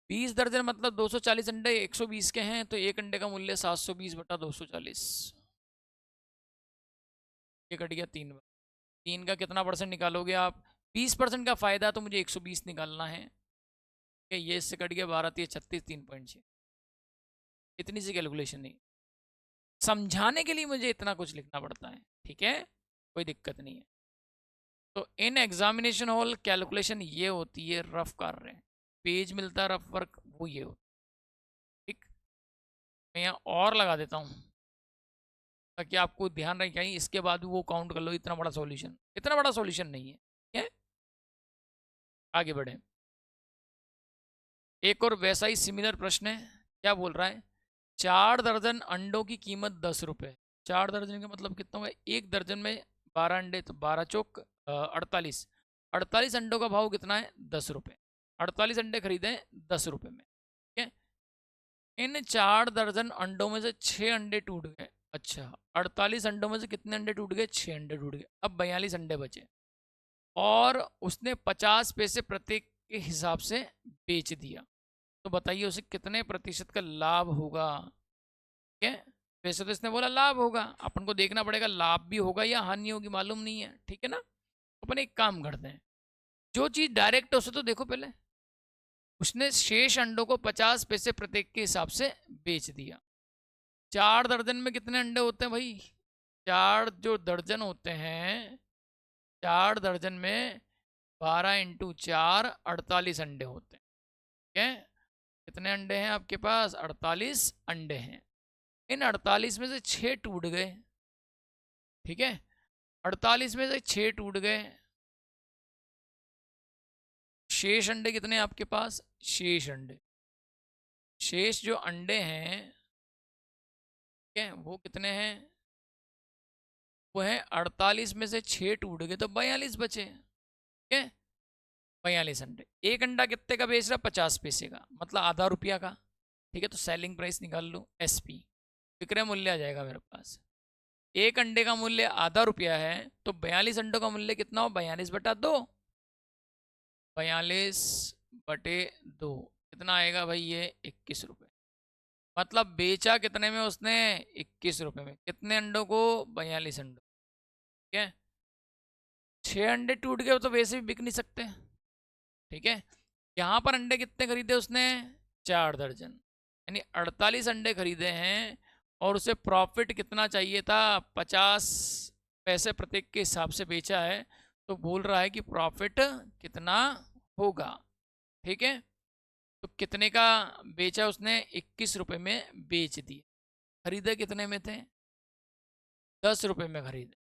20 दर्जन मतलब 240 अंडे 120 के हैं, तो एक अंडे का मूल्य 720 बटा 240, ये कट गया 3 बार। 3 का कितना परसेंट निकालोगे आप, 20% का फायदा, तो मुझे 120 निकालना है। ये इससे कट गया 12×3 = 36, 3.6। इतनी सी कैलकुलेशन नहीं, समझाने के लिए मुझे इतना कुछ लिखना पड़ता है। ठीक है, कोई दिक्कत नहीं है। तो इन एग्जामिनेशन हॉल कैलकुलेशन ये होती है, रफ कर रहे हैं, पेज मिलता है रफ वर्क, वो ये होता है। ठीक, मैं यहाँ और लगा देता हूँ ताकि आपको ध्यान रहे, कहीं इसके बाद भी वो काउंट कर लो। इतना बड़ा सॉल्यूशन, इतना बड़ा सॉल्यूशन नहीं है। ठीक है, आगे बढ़े। एक और वैसा ही सिमिलर प्रश्न है। क्या बोल रहा है, 4 दर्जन अंडों की कीमत 10 रुपये। 4 दर्जन का मतलब कितना हुआ, एक दर्जन में 12 अंडे, तो 12×4 = 48। 48 अंडों का भाव कितना है, 10 रुपये। 48 अंडे खरीदे 10 रुपये में। ठीक है, इन 4 दर्जन अंडों में से 6 अंडे टूट गए। अच्छा, 48 अंडों में से कितने अंडे टूट गए, 6 अंडे टूट गए। अब 42 अंडे बचे, और उसने 50 पैसे प्रत्येक के हिसाब से बेच दिया। तो बताइए उसे कितने प्रतिशत का लाभ होगा। ठीक है, वैसे तो इसने बोला लाभ होगा, अपन को देखना पड़ेगा लाभ भी होगा या हानि होगी, मालूम नहीं है। ठीक है ना, अपन एक काम करते हैं, जो चीज़ डायरेक्ट है उसे तो देखो पहले। उसने शेष अंडों को 50 पैसे प्रत्येक के हिसाब से बेच दिया। 4 दर्जन में कितने अंडे होते हैं भाई, 4 जो दर्जन होते हैं, 4 दर्जन में 12×4 48 अंडे होते हैं। ठीक है, कितने अंडे हैं आपके पास, 48 अंडे हैं। इन 48 में से 6 टूट गए। ठीक है, 48 में से 6 टूट गए, शेष अंडे कितने हैं आपके पास, शेष अंडे, शेष जो अंडे हैं, ठीक है, वो कितने हैं, वो है 48 में से 6 टूट गए तो 42 बचे। ठीक है, 42 अंडे, एक अंडा कितने का बेच रहा, 50 पैसे का, मतलब आधा रुपया का। ठीक है, तो सेलिंग प्राइस निकाल लो, एसपी, विक्रय मूल्य आ जाएगा मेरे पास। एक अंडे का मूल्य आधा रुपया है, तो 42 अंडों का मूल्य कितना हो, 42/2। 42/2 कितना आएगा भाई, ये 21 रुपये। मतलब बेचा कितने में उसने, 21 रुपये में। कितने अंडों को, 42 अंडों। ठीक है, 6 अंडे टूट गए तो वैसे भी बिक नहीं सकते। ठीक है, यहाँ पर अंडे कितने खरीदे उसने, 4 दर्जन, यानी 48 अंडे खरीदे हैं, और उसे प्रॉफिट कितना चाहिए था, 50 पैसे प्रत्येक के हिसाब से बेचा है, तो बोल रहा है कि प्रॉफिट कितना होगा। ठीक है, तो कितने का बेचा उसने, 21 रुपये में बेच दिया। खरीदे कितने में थे, 10 रुपये में खरीदे।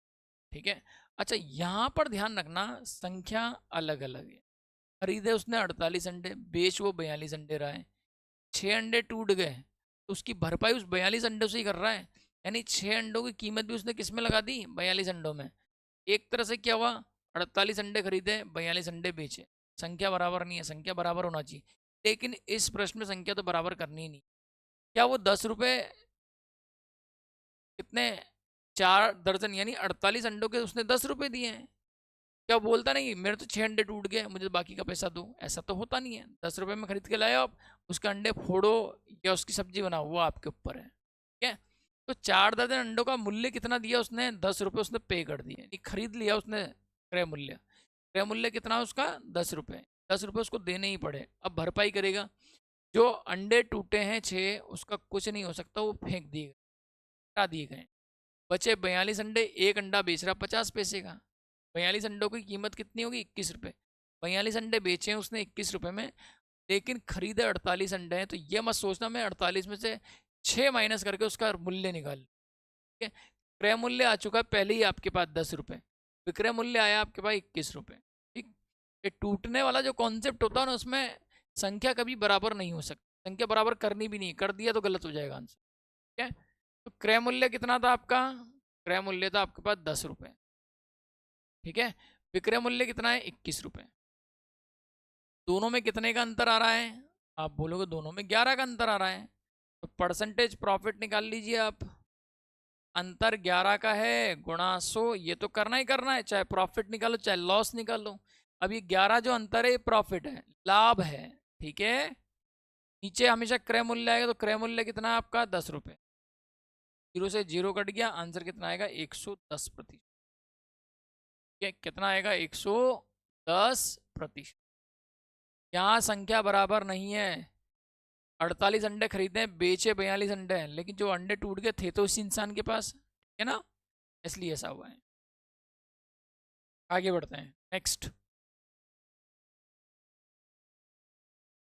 ठीक है, अच्छा, यहाँ पर ध्यान रखना, संख्या अलग अलग है। खरीदे उसने 48 अंडे, बेच वो 42 अंडे रहा है। 6 अंडे टूट गए तो उसकी भरपाई उस 42 अंडों से ही कर रहा है, यानी 6 अंडों की कीमत भी उसने किस में लगा दी? 42 अंडों में। एक तरह से क्या हुआ, 48 अंडे खरीदे, 42 अंडे बेचे, संख्या बराबर नहीं है, संख्या बराबर होना चाहिए। लेकिन इस प्रश्न में संख्या तो बराबर करनी ही नहीं। क्या वो 10 रुपये कितने, 4 दर्जन यानी 48 अंडों के उसने 10 रुपये दिए हैं? क्या बोलता नहीं मेरे तो 6 अंडे टूट गए, मुझे बाकी का पैसा दो? ऐसा तो होता नहीं है। 10 रुपये में खरीद के लाए आप, उसके अंडे फोड़ो या उसकी सब्जी बनाओ, वो आपके ऊपर है। ठीक है, तो 4 दर्जन अंडों का मूल्य कितना दिया उसने? 10 रुपये उसने पे कर दिए, खरीद लिया उसने। क्रय मूल्य, क्रय मूल्य कितना है उसका? 10 रुपये। 10 रुपये उसको देने ही पड़े। अब भरपाई करेगा। जो अंडे टूटे हैं 6, उसका कुछ नहीं हो सकता, वो फेंक दिए, हटा दिए गए। बचे 42 अंडे, एक अंडा बेच रहा 50 पैसे का। 42 अंडों की कीमत कितनी होगी? 21 रुपये। 42 अंडे बेचे हैं उसने 21 रुपये में, लेकिन खरीदे 48 अंडे हैं। तो ये मत सोचना मैं 48 में से 6 माइनस करके उसका मूल्य निकाल। ठीक है, क्रय मूल्य आ चुका है पहले ही आपके पास 10 रुपये, विक्रय मूल्य आया आपके पास 21 रुपये। ठीक, ये टूटने वाला जो कॉन्सेप्ट होता है ना, उसमें संख्या कभी बराबर नहीं हो सकती, संख्या बराबर करनी भी नहीं, कर दिया तो गलत हो जाएगा आंसर। ठीक है, तो क्रय मूल्य कितना था आपका? क्रय मूल्य था आपके पास 10 रुपये। ठीक है, विक्रय मूल्य कितना है? 21 रुपये। दोनों में कितने का अंतर आ रहा है? आप बोलोगे दोनों में 11 का अंतर आ रहा है, तो परसेंटेज प्रॉफिट निकाल लीजिए आप। अंतर 11 का है, गुणा 100, ये तो करना ही करना है, चाहे प्रॉफिट निकालो चाहे लॉस निकालो। अब ये 11 जो अंतर है, प्रॉफिट है, लाभ है। ठीक है, नीचे हमेशा क्रय मूल्य आएगा, तो क्रय मूल्य कितना है आपका? 10 रुपये। 0 से 0 कट गया, आंसर कितना आएगा? 110%। कितना आएगा? 110%। यहाँ संख्या बराबर नहीं है। 48 अंडे खरीदे, बेचे 42 अंडे हैं, लेकिन जो अंडे टूट गए थे तो उसी इंसान के पास है ना, इसलिए ऐसा हुआ है। आगे बढ़ते हैं, नेक्स्ट।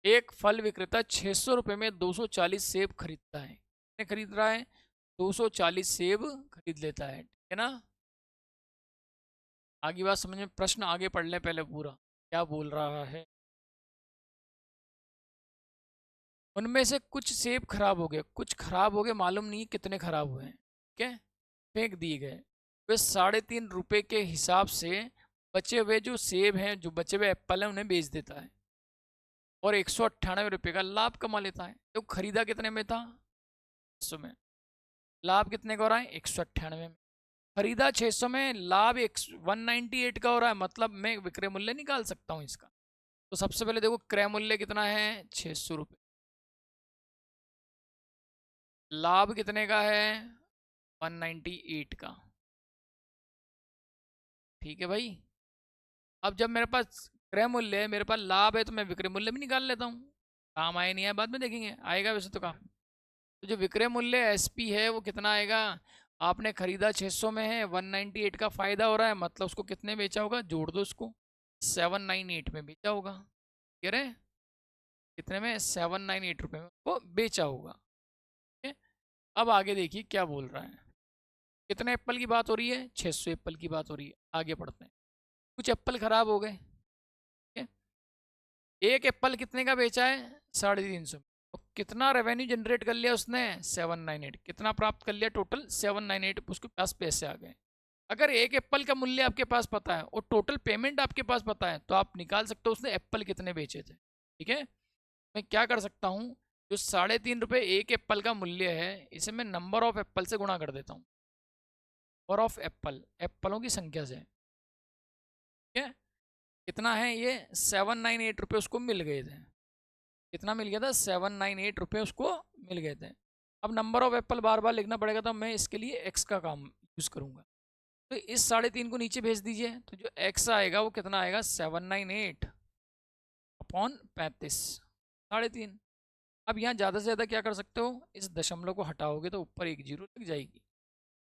एक फल विक्रेता 600 रुपये में 240 सेब खरीदता है। कितने खरीद रहा है? 240 सेब खरीद लेता है। ठीक है ना, आगे बात समझ में, प्रश्न आगे पढ़ लें पहले पूरा, क्या बोल रहा है। उनमें से कुछ सेब खराब हो गए, कुछ खराब हो गए, मालूम नहीं कितने खराब हुए हैं। ठीक है, फेंक दिए गए। वे 3.5 रुपये के हिसाब से बचे हुए जो सेब हैं, जो बचे हुए एप्पल हैं, उन्हें बेच देता है और 198 रुपये का लाभ कमा लेता है। तो खरीदा कितने में था? 600 में। लाभ कितने का हो रहा है? 198 में। खरीदा 600 में, लाभ 198 का हो रहा है, मतलब मैं विक्रय मूल्य निकाल सकता हूँ इसका। तो सबसे पहले देखो क्रय मूल्य कितना है? 600 रुपये। लाभ कितने का है? 198 का। ठीक है भाई, अब जब मेरे पास क्रय मूल्य है, मेरे पास लाभ है, तो मैं विक्रय मूल्य भी निकाल लेता हूँ। काम आए नहीं आए बाद में देखेंगे, आएगा वैसे तो काम। तो जो विक्रय मूल्य एसपी है वो कितना आएगा? आपने खरीदा 600 में है, 198 का फायदा हो रहा है, मतलब उसको कितने बेचा होगा? जोड़ दो उसको, 798 में बेचा होगा। कह रहे हैं कितने में? 798 रुपये में वो बेचा होगा। ठीक है, अब आगे देखिए क्या बोल रहा है। कितने एप्पल की बात हो रही है? 600 एप्पल की बात हो रही है। आगे पढ़ते हैं। कुछ एप्पल खराब हो गए। ठीक है, एक एप्पल कितने का बेचा है? 350 में। तो कितना रेवेन्यू जनरेट कर लिया उसने? 798। कितना प्राप्त कर लिया टोटल? 798। उसके पास पैसे आ गए। अगर एक एप्पल का मूल्य आपके पास पता है और टोटल पेमेंट आपके पास पता है, तो आप निकाल सकते हो उसने एप्पल कितने बेचे थे। ठीक है, मैं क्या कर सकता हूँ, जो 3.5 रुपये एक एप्पल का मूल्य है, इसे मैं नंबर ऑफ एप्पल से गुणा कर देता हूँ। नंबर ऑफ एप्पल, एप्पलों की संख्या से। ठीक है, कितना है ये? 798 रुपये उसको मिल गए थे। कितना मिल गया था? 798 रुपये उसको मिल गए थे। अब नंबर ऑफ एप्पल बार बार लिखना पड़ेगा, तो मैं इसके लिए एक्स का काम यूज़ करूँगा। तो इस 3.5 को नीचे भेज दीजिए, तो जो एक्स आएगा वो कितना आएगा? 798/35, 3.5। अब यहाँ ज़्यादा से ज़्यादा क्या कर सकते हो, इस दशमलव को हटाओगे तो ऊपर एक जीरो लग जाएगी।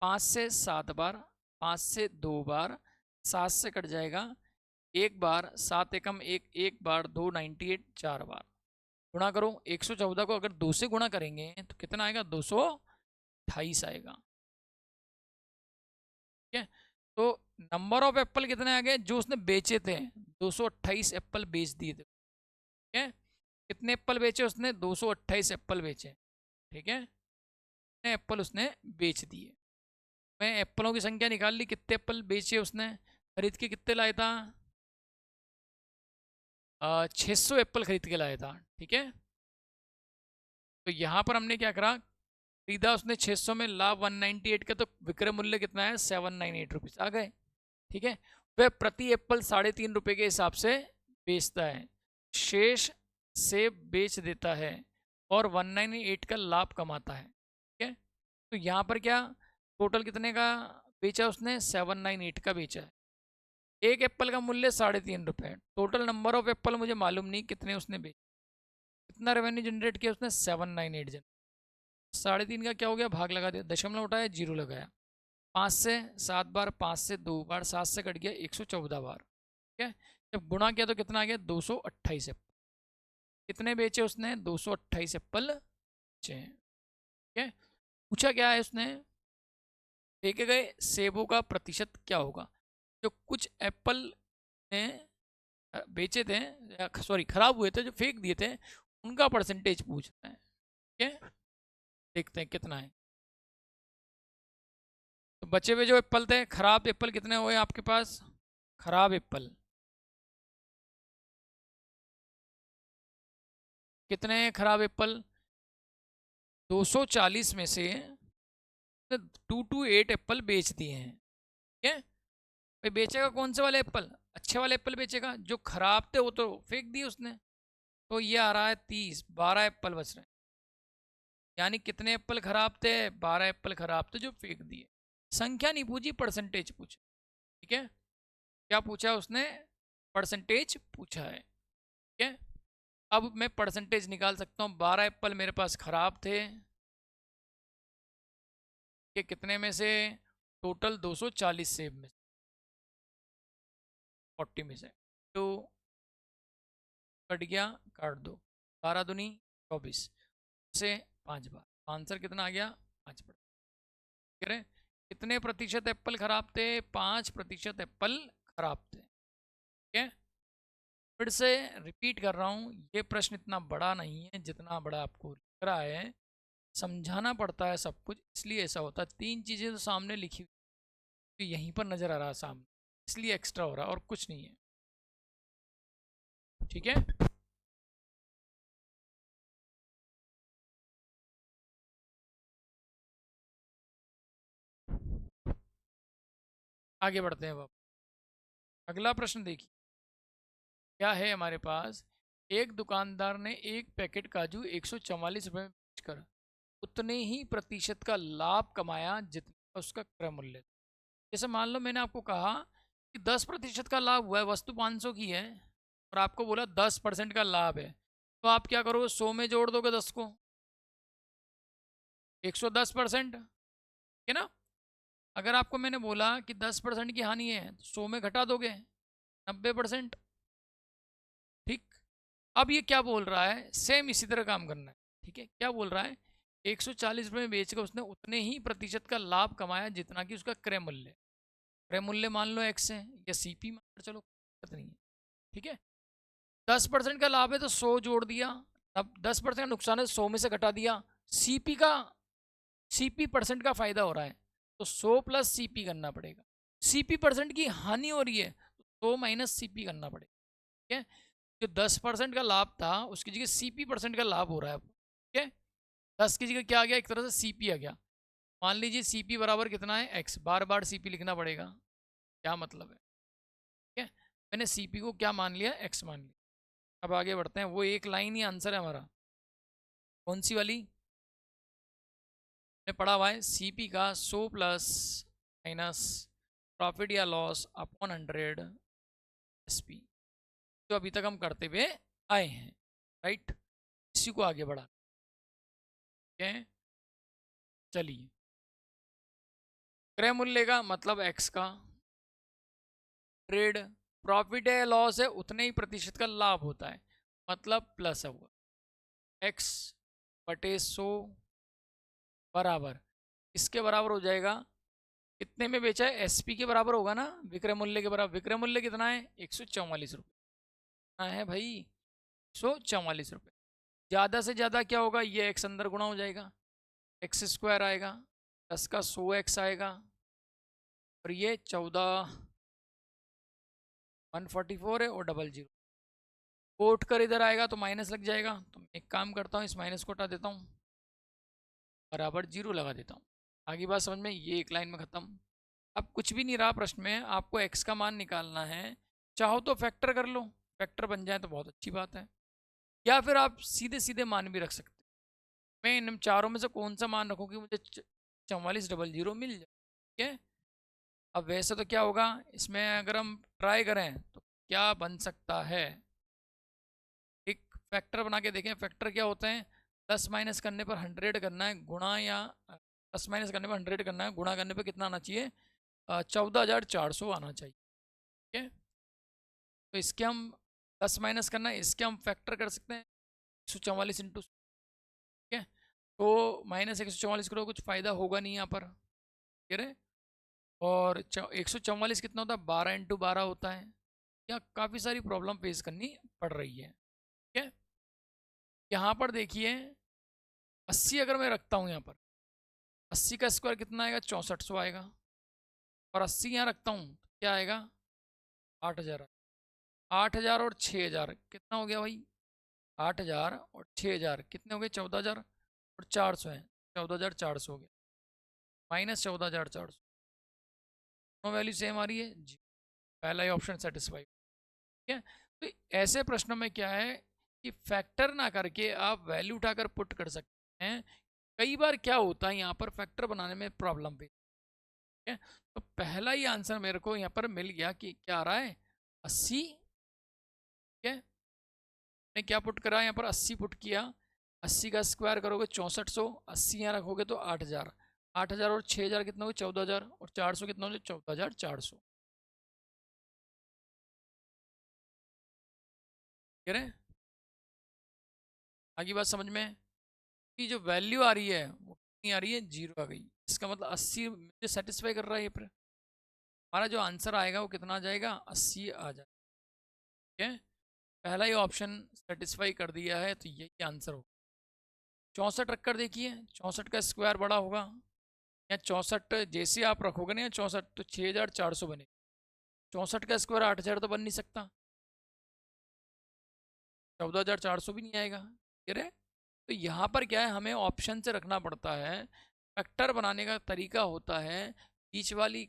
5 से 7 बार, 5 से 2 बार, 7 से कट जाएगा एक बार, 7 एकम एक, एक बार, 298, 4 बार। गुणा करो, 114 को अगर 2 से गुणा करेंगे तो कितना आएगा? 228 आएगा। ठीक है, तो नंबर ऑफ एप्पल कितने आ गए जो उसने बेचे थे, 228 एप्पल बेच दिए थे, ठीक है। कितने एप्पल बेचे उसने, 228 एप्पल बेचे, ठीक है। कितने एप्पल उसने बेच दिए, मैं एप्पलों की संख्या निकाल ली, कितने एप्पल बेचे उसने, खरीद के कितने लाया था, 600 एप्पल खरीद के लाया था, ठीक है। तो यहाँ पर हमने क्या करा, खरीदा उसने 600 में, लाभ 198 का, तो विक्रय मूल्य कितना है, 798 रुपीज़ आ गए, ठीक है। वह प्रति एप्पल 3.5 रुपये के हिसाब से बेचता है, शेष से बेच देता है और 198 का लाभ कमाता है, ठीक है। तो यहाँ पर क्या, टोटल कितने का बेचा उसने, 798 का बेचा है। एक एप्पल का मूल्य 3.5 रुपये, टोटल नंबर ऑफ एप्पल मुझे मालूम नहीं कितने उसने बेचे, कितना रेवेन्यू जनरेट किया उसने, 798 जनरेट। 3.5 का क्या हो गया, भाग लगा दिया, दशमलव उठाया, जीरो लगाया, 5 से 7 बार, 5 से 2 बार, 7 से कट गया 114 बार, ठीक है। जब गुणा किया तो कितना आ गया, 228 एप्पल। कितने बेचे उसने, 228 एप्पल बेचे हैं, ठीक है। पूछा क्या है उसने, फेंके गए सेबों का प्रतिशत क्या होगा, जो कुछ एप्पल ने बेचे थे, सॉरी खराब हुए थे, जो फेंक दिए थे, उनका परसेंटेज पूछना है, ठीक है। देखते हैं कितना है। तो बचे हुए जो एप्पल थे, खराब एप्पल कितने हुए आपके पास, खराब एप्पल कितने हैं, खराब एप्पल 240 में से 228 एप्पल बेच दिए हैं, ठीक है। भाई बेचेगा कौन से वाले एप्पल, अच्छे वाले एप्पल बेचेगा, जो खराब थे वो तो फेंक दिए उसने। तो ये आ रहा है 30, 12 एप्पल बच रहे हैं, यानी कितने एप्पल खराब थे, 12 एप्पल खराब थे जो फेंक दिए। संख्या नहीं पूछी, परसेंटेज पूछा, ठीक है। क्या पूछा उसने, परसेंटेज पूछा है, ठीक है। अब मैं परसेंटेज निकाल सकता हूँ, 12 एप्पल मेरे पास खराब थे, कि कितने में से, टोटल 240 सेब में, 40 में से, तो कट गया, काट दो, 12 दूनी 24 से 5 बार, आंसर कितना आ गया, 5%। कह रहे कितने प्रतिशत एप्पल खराब थे, 5% एप्पल खराब थे, ठीक है। फिर से रिपीट कर रहा हूँ, ये प्रश्न इतना बड़ा नहीं है जितना बड़ा आपको लग रहा है, समझाना पड़ता है सब कुछ, इसलिए ऐसा होता है। 3 चीज़ें तो सामने लिखी हुई, तो यहीं पर नज़र आ रहा है सामने, इसलिए एक्स्ट्रा हो रहा है और कुछ नहीं है, ठीक है। आगे बढ़ते हैं अब, अगला प्रश्न देखिए, क्या है हमारे पास, एक दुकानदार ने एक पैकेट काजू 144 रुपये में बेचकर उतने ही प्रतिशत का लाभ कमाया जितना उसका क्रय मूल्य था। जैसे मान लो मैंने आपको कहा कि 10% का लाभ हुआ है, वस्तु 500 की है और आपको बोला 10% का लाभ है, तो आप क्या करोगे, 100 में जोड़ दोगे 10 को, 110%, है ना। अगर आपको मैंने बोला कि 10% की हानि है, तो 100 में घटा दोगे 90%, ठीक। अब ये क्या बोल रहा है, सेम इसी तरह काम करना है, ठीक है। क्या बोल रहा है, 140 रुपये में बेचकर उसने उतने ही प्रतिशत का लाभ कमाया जितना कि उसका क्रय मूल्य, क्रय मूल्य मान लो एक्स है या सीपी मान लो, चलो दिक्कत नहीं है, ठीक है। 10% का लाभ है तो 100 जोड़ दिया, अब 10% का नुकसान है, 100 में से घटा दिया, सीपी का, सीपी परसेंट का फायदा हो रहा है, तो 100 प्लस सीपी करना पड़ेगा। सीपी परसेंट की हानि हो रही है, तो 100 माइनस सीपी करना पड़ेगा, ठीक है। जो 10% का लाभ था उसकी जगह सीपी परसेंट का लाभ हो रहा है, ठीक है। 10 की जगह क्या आ गया, एक तरह से सीपी आ गया। मान लीजिए सीपी बराबर कितना है, एक्स, बार बार सीपी लिखना पड़ेगा, क्या मतलब है, ठीक है। मैंने सीपी को क्या मान लिया, एक्स मान लिया। अब आगे बढ़ते हैं, वो एक लाइन ही आंसर है हमारा, कौन सी वाली, ने पढ़ा हुआ है, सीपी का 100 प्लस माइनस प्रॉफिट या लॉस अपॉन 100 एसपी, जो अभी तक हम करते हुए आए हैं, राइट। इसी को आगे बढ़ा, ठीक है। चलिए, क्रय मूल्य का मतलब एक्स का, ट्रेड प्रॉफिट है लॉस है उतने ही प्रतिशत का लाभ होता है, मतलब प्लस है हुआ, एक्स बटे 100 बराबर, इसके बराबर हो जाएगा कितने में बेचा है? एसपी के बराबर होगा ना, विक्रय मूल्य के बराबर। विक्रय मूल्य कितना है? 144 रुपये है भाई, 144 रुपये। ज़्यादा से ज़्यादा क्या होगा? ये एक्स अंदर गुणा हो जाएगा, एक्स स्क्वायर आएगा, 10 का 100x आएगा, और ये 14144 है, और 00 कोट कर इधर आएगा तो माइनस लग जाएगा, तो मैं एक काम करता हूँ, इस माइनस को हटा देता हूँ, बराबर 0 लगा देता हूँ। आगे बात समझ में? ये एक लाइन में ख़त्म। अब कुछ भी नहीं रहा प्रश्न में, आपको x का मान निकालना है। चाहो तो फैक्टर कर लो, फैक्टर बन जाए तो बहुत अच्छी बात है, या फिर आप सीधे सीधे मान भी रख सकते हैं। मैं इन चारों में से कौन सा मान रखूँ कि मुझे 4400 मिल जाए? ठीक है। अब वैसे तो क्या होगा इसमें, अगर हम ट्राई करें तो क्या बन सकता है, एक फैक्टर बना के देखें। फैक्टर क्या होते हैं? प्लस माइनस करने पर 100 करना है गुणा, या प्लस माइनस करने पर 100 करना है, गुणा करने पर कितना आना चाहिए? 14,400 आना चाहिए। ठीक है। तो इसके हम प्लस माइनस करना है, इसके हम फैक्टर कर सकते हैं 144 इंटू। ठीक है। तो माइनस 144 करो, कुछ फ़ायदा होगा नहीं यहाँ पर, ठीक है। और 144 कितना होता है? 12 इंटू 12 होता है। या काफ़ी सारी प्रॉब्लम फेस करनी पड़ रही है। ठीक है। यहाँ पर देखिए 80 अगर मैं रखता हूँ यहाँ पर, 80 का स्क्वायर कितना आएगा? 6400 आएगा। और 80 यहाँ रखता हूँ तो क्या आएगा? 8000। 8000 और 6000 कितना हो गया भाई? 8000 और 6000 कितने हो गए? 14000 और 400 है, 14400 हो गया, माइनस 14400। दोनों वैल्यू सेम आ रही है जी, पहला ही ऑप्शन सेटिस्फाई। ठीक है। तो ऐसे प्रश्नों में क्या है कि फैक्टर ना करके आप वैल्यू उठाकर पुट कर सकते हैं। कई बार क्या होता है यहाँ पर फैक्टर बनाने में प्रॉब्लम भी है। तो पहला ही आंसर मेरे को यहाँ पर मिल गया कि क्या आ रहा है? 80। ठीक है। मैंने क्या पुट करा यहाँ पर? 80 पुट किया। 80 का स्क्वायर करोगे 6400, 80 यहाँ रखोगे तो 8000। 8000 और 6000 कितना हो? 14000, और 400 कितना हो? 14400। कह रहे हैं आगे बात समझ में? कि जो वैल्यू आ रही है वो कितनी आ रही है? 0 आ गई। इसका मतलब 80 मुझे सेटिस्फाई कर रहा है ये पर। हमारा जो आंसर आएगा वो कितना आ जाएगा? 80 आ जाएगा। ठीक है। पहला ही ऑप्शन सेटिस्फाई कर दिया है, तो यही आंसर होगा। 64 रख कर देखिए, 64 का स्क्वायर बड़ा होगा, या 64 जैसे आप रखोगे ना 64, तो 6400 बने। 64 का स्क्वायर 8000 तो बन नहीं सकता, 14400 भी नहीं आएगा। ठीक है। तो यहाँ पर क्या है, हमें ऑप्शन से रखना पड़ता है। फैक्टर बनाने का तरीका होता है, बीच वाली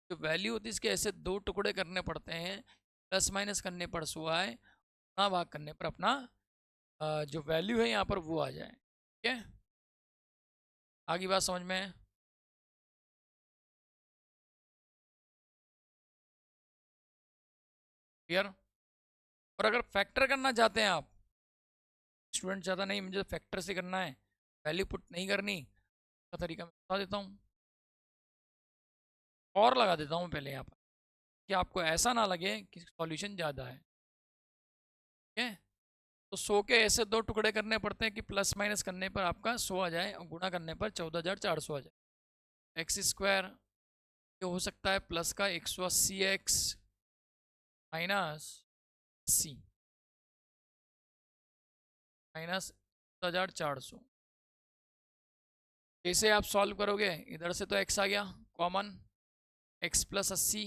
जो वैल्यू होती है इसके ऐसे दो टुकड़े करने पड़ते हैं, प्लस माइनस करने पर 100 आए, गुणा भाग करने पर अपना जो वैल्यू है यहाँ पर वो आ जाए। ठीक है। आगे बात समझ में है? क्लियर? और अगर फैक्टर करना चाहते हैं आप, स्टूडेंट चाहता नहीं मुझे फैक्टर से करना है, वैल्यू पुट नहीं करनी, का तरीका मैं बता देता हूँ, और लगा देता हूँ पहले यहाँ पर, कि आपको ऐसा ना लगे कि सॉल्यूशन ज़्यादा है। ठीक है। तो 100 के ऐसे दो टुकड़े करने पड़ते हैं कि प्लस माइनस करने पर आपका 100 आ जाए, और गुणा करने पर 14400 आ जाए। एक्स स्क्वायर ये हो सकता है प्लस का 180x माइनस 80 माइनस 14400। जैसे आप सॉल्व करोगे इधर से तो x आ गया कॉमन, x प्लस 80,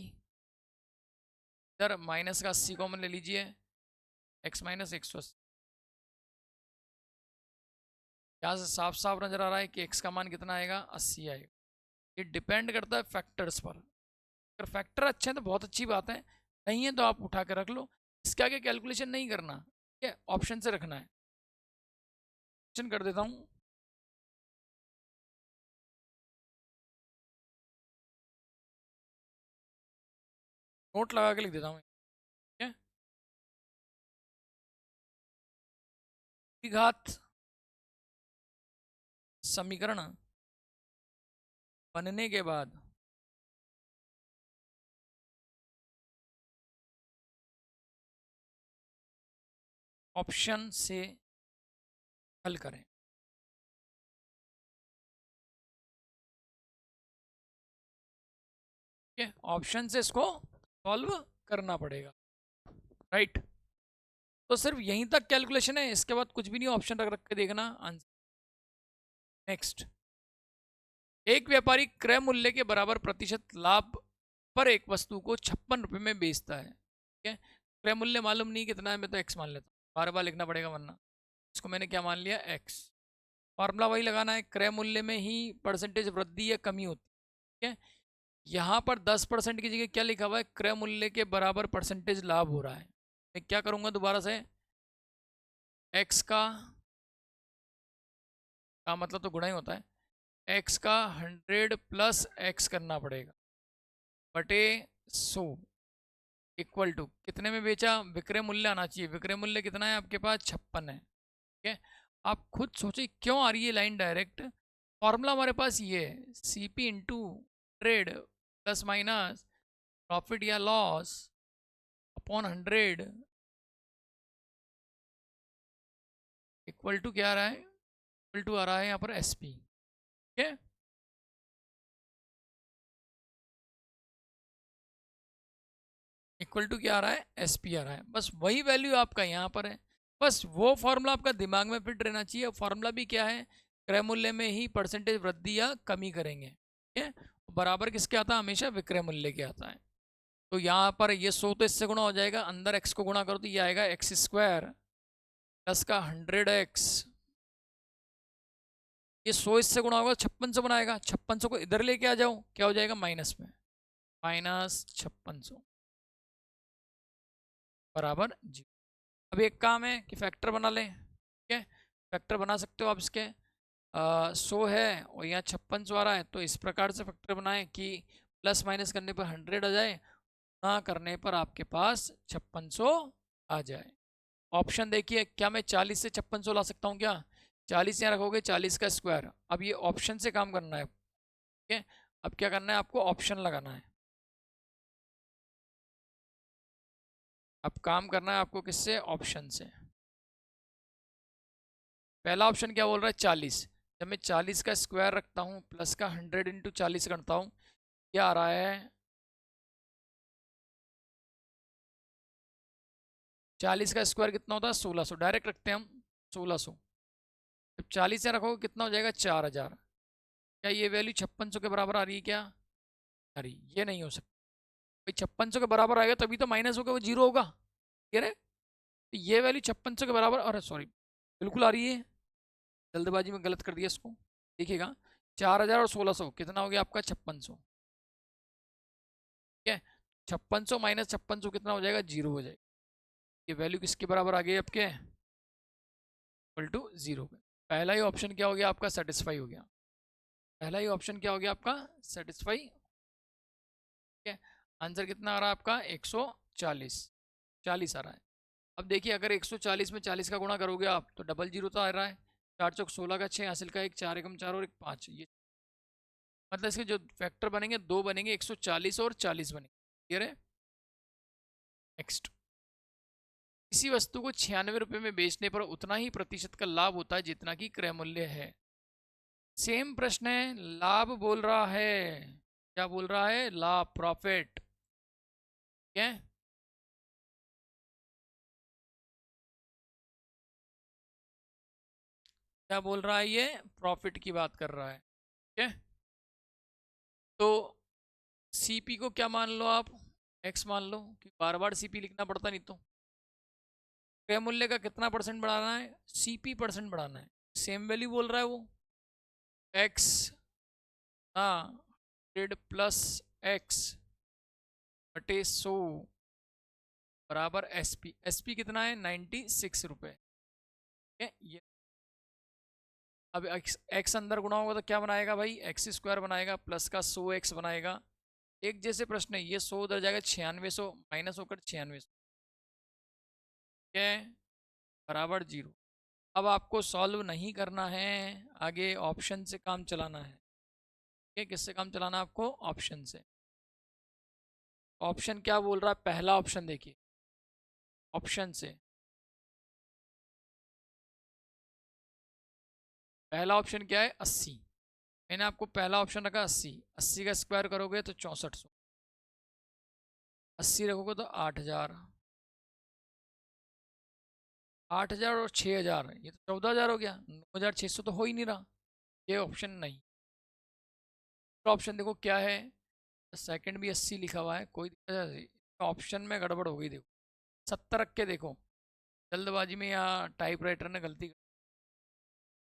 इधर माइनस का 80 कॉमन ले लीजिए, x माइनस 180। यहाँ से साफ साफ नजर आ रहा है कि x का मान कितना आएगा? 80 आएगा। ये डिपेंड करता है फैक्टर्स पर। अगर फैक्टर अच्छे हैं तो बहुत अच्छी बात है, नहीं है तो आप उठा के रख लो, इसके आगे कैलकुलेशन नहीं करना। ठीक है। ऑप्शन से रखना है। ऑप्शन कर देता हूँ, नोट लगा के लिख देता हूँ। ठीक है। द्विघात समीकरण बनने के बाद ऑप्शन से हल करें। ठीक है, ऑप्शन से इसको सॉल्व करना पड़ेगा, राइट। तो सिर्फ यहीं तक कैलकुलेशन है, इसके बाद कुछ भी नहीं, ऑप्शन रख रख के देखना आंसर। नेक्स्ट, एक व्यापारी क्रय मूल्य के बराबर प्रतिशत लाभ पर एक वस्तु को 56 रुपये में बेचता है। ठीक है, क्रय मूल्य मालूम नहीं कितना है, मैं तो एक्स मान लेता हूँ, बार बार लिखना पड़ेगा वरना। इसको मैंने क्या मान लिया, एक्स। फॉर्मूला वही लगाना है, क्रय मूल्य में ही परसेंटेज वृद्धि या कमी होती है। ठीक है, यहाँ पर 10% की जगह क्या लिखा हुआ है, क्रय मूल्य के बराबर परसेंटेज लाभ हो रहा है। मैं क्या करूँगा दोबारा से, एक्स का मतलब तो गुणा ही होता है, एक्स का 100 प्लस एक्स करना पड़ेगा बटे 100 इक्वल टू कितने में बेचा, विक्रय मूल्य आना चाहिए, विक्रय मूल्य कितना है आपके पास, 56 है। ठीक है, आप खुद सोचिए क्यों आ रही है लाइन डायरेक्ट, फॉर्मूला हमारे पास ये है, C P into 100 plus minus profit या लॉस अपॉन 100 इक्वल टू क्या आ रहा है, इक्वल टू आ रहा है यहाँ पर एस पी। ठीक है, इक्वल टू क्या आ रहा है, एस पी आ रहा है, बस वही वैल्यू आपका यहाँ पर है। बस वो फॉर्मूला आपका दिमाग में फिट रहना चाहिए। फॉर्मूला भी क्या है, क्रय मूल्य में ही परसेंटेज वृद्धि या कमी करेंगे। ठीक है, बराबर किसके आता है, हमेशा विक्रय मूल्य के आता है। तो यहाँ पर ये 100 तो इससे गुणा हो जाएगा, अंदर एक्स को गुणा करो तो ये आएगा एक्स स्क्वायर प्लस का 100x, ये 100 इससे गुणा होगा 5600 बनाएगा, 5600 को इधर लेके आ जाओ, क्या हो जाएगा माइनस में, माइनस 5600 बराबर जी। अब एक काम है कि फैक्टर बना लें। ठीक है, फैक्टर बना सकते हो आप इसके, 100 है और यहाँ 5600 आ रहा है, तो इस प्रकार से फैक्टर बनाएं कि प्लस माइनस करने पर 100 आ जाए, ना करने पर आपके पास 5600 आ जाए। ऑप्शन देखिए, क्या मैं 40 से 5600 ला सकता हूँ क्या, 40 यहाँ रखोगे 40 का स्क्वायर, अब ये ऑप्शन से काम करना है। ठीक है, अब क्या करना है आपको, ऑप्शन लगाना है। अब काम करना है आपको किससे, ऑप्शन से। पहला ऑप्शन क्या बोल रहा है, 40, जब मैं 40 का स्क्वायर रखता हूँ प्लस का 100 इंटू 40 करता हूँ, क्या आ रहा है, 40 का स्क्वायर कितना होता है 1600, डायरेक्ट रखते हैं हम 1600, जब 40 से रखोगे कितना हो जाएगा 4000। क्या ये वैल्यू 5600 के बराबर आ रही है क्या, आ रही, ये नहीं हो सकता भाई, 5600 के बराबर आएगा तभी तो माइनस होगा, वो जीरो होगा। ठीक है, तो ये वैल्यू 5600 के बराबर, अरे सॉरी बिल्कुल आ रही है, जल्दबाजी में गलत कर दिया इसको। देखिएगा 4000 और 1600 कितना हो गया आपका 5600। ठीक है, 5600 माइनस 5600 कितना हो जाएगा, जीरो हो जाएगा। ये वैल्यू किसके बराबर आ गई आपके, इक्वल टू जीरो। पहला ही ऑप्शन क्या हो गया आपका, सेटिस्फाई हो गया, पहला ही ऑप्शन क्या हो गया आपका, सेटिस्फाई। ठीक है, आंसर कितना आ रहा है आपका 140, 40 आ रहा है। अब देखिए अगर 140 में 40 का गुणा करोगे आप तो डबल जीरो तो आ रहा है, 4 चौक 16 का 6 हासिल का 1, 4 एकम 4 और 1 5, ये मतलब इसके जो फैक्टर बनेंगे दो बनेंगे, 140 और 40 बनेंगे। क्लियर है। नेक्स्ट, किसी वस्तु को 96 रुपये में बेचने पर उतना ही प्रतिशत का लाभ होता है जितना कि क्रय मूल्य है। सेम प्रश्न है, लाभ बोल रहा है, क्या बोल रहा है, लाभ, प्रॉफिट। ठीक है, क्या बोल रहा है, ये प्रॉफिट की बात कर रहा है। ठीक है, तो सीपी को क्या मान लो आप, एक्स मान लो, कि बार बार सीपी लिखना पड़ता नहीं तो। क्रय मूल्य का कितना परसेंट बढ़ाना है, सीपी परसेंट बढ़ाना है, सेम वैल्यू बोल रहा है वो, एक्स, हाँ 100 प्लस एक्स बटे 100 बराबर एसपी, एसपी कितना है 96 रुपये। ठीक है, ये अब एक्स अंदर गुणा होगा तो क्या बनाएगा भाई, एक्स स्क्वायर बनाएगा प्लस का 100x बनाएगा। एक जैसे प्रश्न है, ये 100 उधर जाएगा 9600 माइनस होकर 9600, ठीक है, बराबर जीरो। अब आपको सॉल्व नहीं करना है, आगे ऑप्शन से काम चलाना है। ठीक है, किससे काम चलाना है आपको, ऑप्शन से। ऑप्शन क्या बोल रहा है, पहला ऑप्शन देखिए, ऑप्शन से पहला ऑप्शन क्या है 80, मैंने आपको पहला ऑप्शन रखा 80, 80 का स्क्वायर करोगे तो 6400, 80 रखोगे तो 8,000, 8,000 और 6,000, ये तो 14,000 हो गया। 9,600 तो हो ही नहीं रहा, ये ऑप्शन नहीं। तो ऑप्शन देखो क्या है, सेकंड भी 80 लिखा हुआ है, कोई दिक्कत है? ऑप्शन में गड़बड़ हो गई, देखो 70 रख के देखो, जल्दबाजी में या टाइपराइटर ने गलती कर,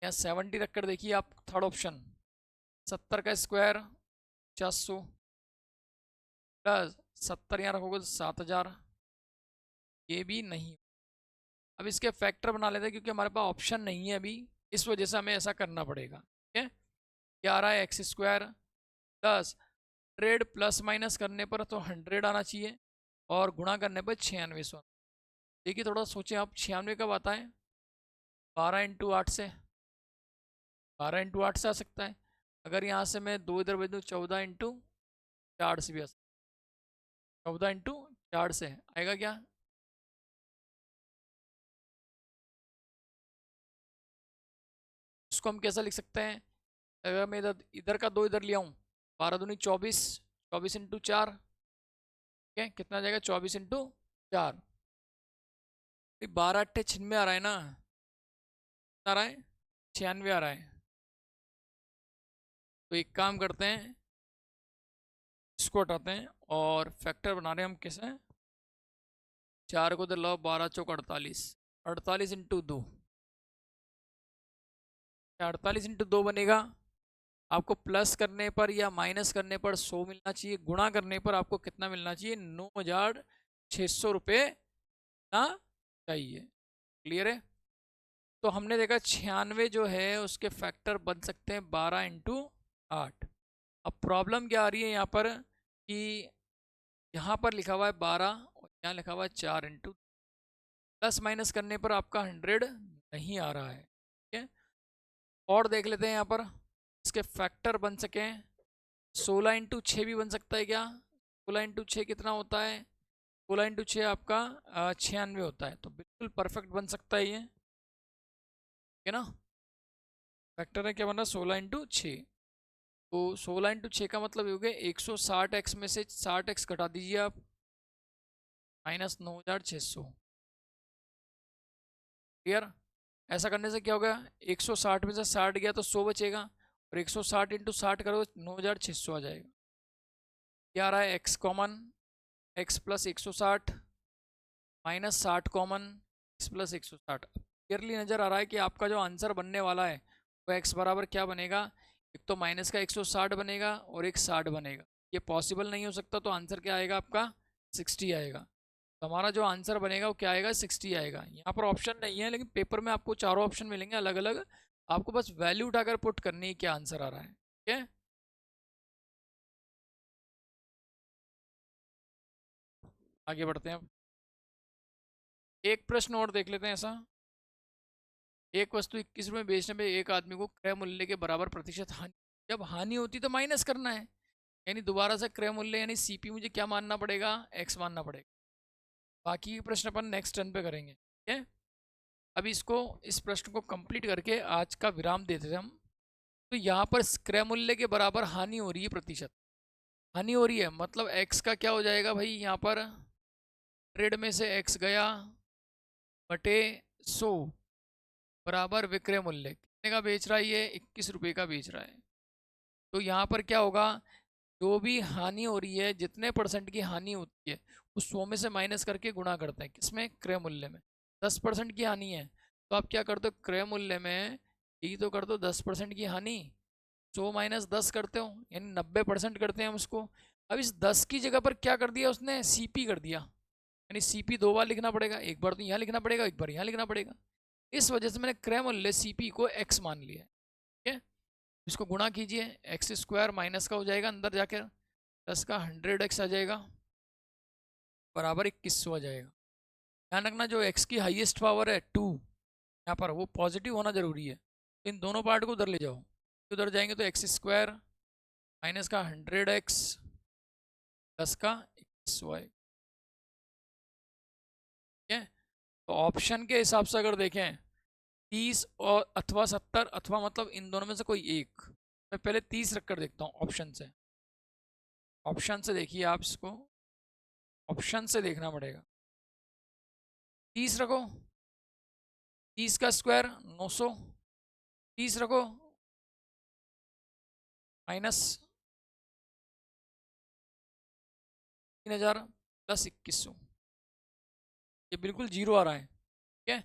या 70 रख कर देखिए आप, थर्ड ऑप्शन। 70 का स्क्वायर 400 प्लस 70 यहाँ रखोगे तो 7,000, ये भी नहीं। अब इसके फैक्टर बना लेते हैं, क्योंकि हमारे पास ऑप्शन नहीं है अभी, इस वजह से हमें ऐसा करना पड़ेगा। ठीक है, क्या आ रहा है, x square plus 100 plus minus करने पर तो 100 आना चाहिए, और गुणा करने पर 9600। देखिए थोड़ा सोचें आप, 96 कब आता है, 12 × 8 से, 12 × 8 से आ सकता है। अगर यहाँ से मैं 2 इधर भेज दूँ, 14 × 4 से भी आ सकता है। 14 × 4 से आएगा क्या, इसको हम कैसा लिख सकते हैं, अगर मैं इधर इधर का 2 इधर ले आऊँ, 12 दूनी 24, 24 × 4, ठीक है, कितना जाएगा, 24 × 4, 12 × 8 = 96 आ रहा है ना, आ रहा है 96 आ रहा है। तो एक काम करते हैं, इसको हटाते हैं और फैक्टर बना रहे हैं हम कैसे, 4 को इधर लाओ, 12 × 4 = 48, 48 × 2, 48 × 2 बनेगा। आपको प्लस करने पर या माइनस करने पर 100 मिलना चाहिए, गुणा करने पर आपको कितना मिलना चाहिए, 9,600 रुपये ना चाहिए। क्लियर है? तो हमने देखा 96 जो है उसके फैक्टर बन सकते हैं 12 × 8। अब प्रॉब्लम क्या आ रही है यहाँ पर, कि यहाँ पर लिखा हुआ है 12 और यहाँ लिखा हुआ है 4 × प्लस माइनस करने पर आपका 100 नहीं आ रहा है। ठीक है, और देख लेते हैं यहाँ पर इसके फैक्टर बन सके। 16 × 6 भी बन सकता है क्या, 16 × 6 कितना होता है, 16 × 6 आपका 96 होता है, तो बिल्कुल परफेक्ट बन सकता है ये, ठीक है ना। फैक्टर है क्या बन रहा है, 16 × 6, तो 16 × 6 का मतलब हो गया 160x में से 60x घटा दीजिए आप, -9,600। क्लियर? ऐसा करने से क्या होगा, 160 में से 60 गया तो 100 बचेगा, और 160 × 60 करो 9,600 आ जाएगा। क्या आ रहा है, x common, x plus 160 minus 60 common, x plus 160। Clearly नज़र आ रहा है कि आपका जो आंसर बनने वाला है वो x बराबर क्या बनेगा, एक तो माइनस का 160 बनेगा और एक 60 बनेगा। ये पॉसिबल नहीं हो सकता, तो आंसर क्या आएगा आपका, 60 आएगा। तो हमारा जो आंसर बनेगा वो क्या आएगा, 60 आएगा। यहाँ पर ऑप्शन नहीं है, लेकिन पेपर में आपको चारों ऑप्शन मिलेंगे अलग अलग, आपको बस वैल्यू उठाकर पुट करनी है क्या आंसर आ रहा है। ठीक है, आगे बढ़ते हैं अब। एक प्रश्न और देख लेते हैं ऐसा, एक वस्तु 21 रुपये बेचने में एक आदमी को क्रय मूल्य के बराबर प्रतिशत हानि, जब हानि होती तो माइनस करना है, यानी दोबारा से क्रय मूल्य यानी सीपी मुझे क्या मानना पड़ेगा, एक्स मानना पड़ेगा। बाकी के प्रश्न अपन नेक्स्ट टर्न पे करेंगे। ठीक है, अभी इसको, इस प्रश्न को कंप्लीट करके आज का विराम देते थे हम। तो यहाँ पर क्रय मूल्य के बराबर हानि हो रही है, प्रतिशत हानि हो रही है, मतलब एक्स का क्या हो जाएगा भाई, यहाँ पर ट्रेड में से एक्स गया बटे 100 बराबर विक्रय मूल्य, कितने का बेच रहा है ये, 21 रुपये का बेच रहा है। तो यहाँ पर क्या होगा, जो भी हानि हो रही है, जितने परसेंट की हानि होती है उस 100 में से माइनस करके गुणा करते हैं, किसमें, क्रय मूल्य में। 10% की हानि है, तो आप क्या करते हो, क्रय मूल्य में यही तो कर दो 10% की हानि, 100 - 10 करते हो, यानी 90% करते हैं हम उसको। अब इस 10 की जगह पर क्या कर दिया उसने, सीपी कर दिया, यानी सीपी 2 बार लिखना पड़ेगा, एक बार तो यहाँ लिखना पड़ेगा, एक बार यहाँ लिखना पड़ेगा। इस वजह से मैंने क्रय मूल्य सीपी को एक्स मान लिया है। ठीक है, इसको गुणा कीजिए, एक्स स्क्वायर माइनस का हो जाएगा अंदर जाकर, 10 का 100x आ जाएगा बराबर 2100 आ जाएगा। ध्यान रखना जो एक्स की हाईएस्ट पावर है 2, यहाँ पर वो पॉजिटिव होना जरूरी है। इन दोनों पार्ट को उधर ले जाओ, उधर जाएंगे तो एक्स स्क्वायर माइनस का 100x 10 का 2100 आएगा। ठीक है, तो ऑप्शन के हिसाब से अगर देखें 30 और अथवा 70, अथवा मतलब इन दोनों में से कोई एक, मैं पहले 30 रख कर देखता हूँ ऑप्शन से। ऑप्शन से देखिए आप इसको, ऑप्शन से देखना पड़ेगा। 30 रखो, 30 का स्क्वायर 900, 30 रखो माइनस 3000 प्लस 2100, ये बिल्कुल जीरो आ रहा है। ठीक है,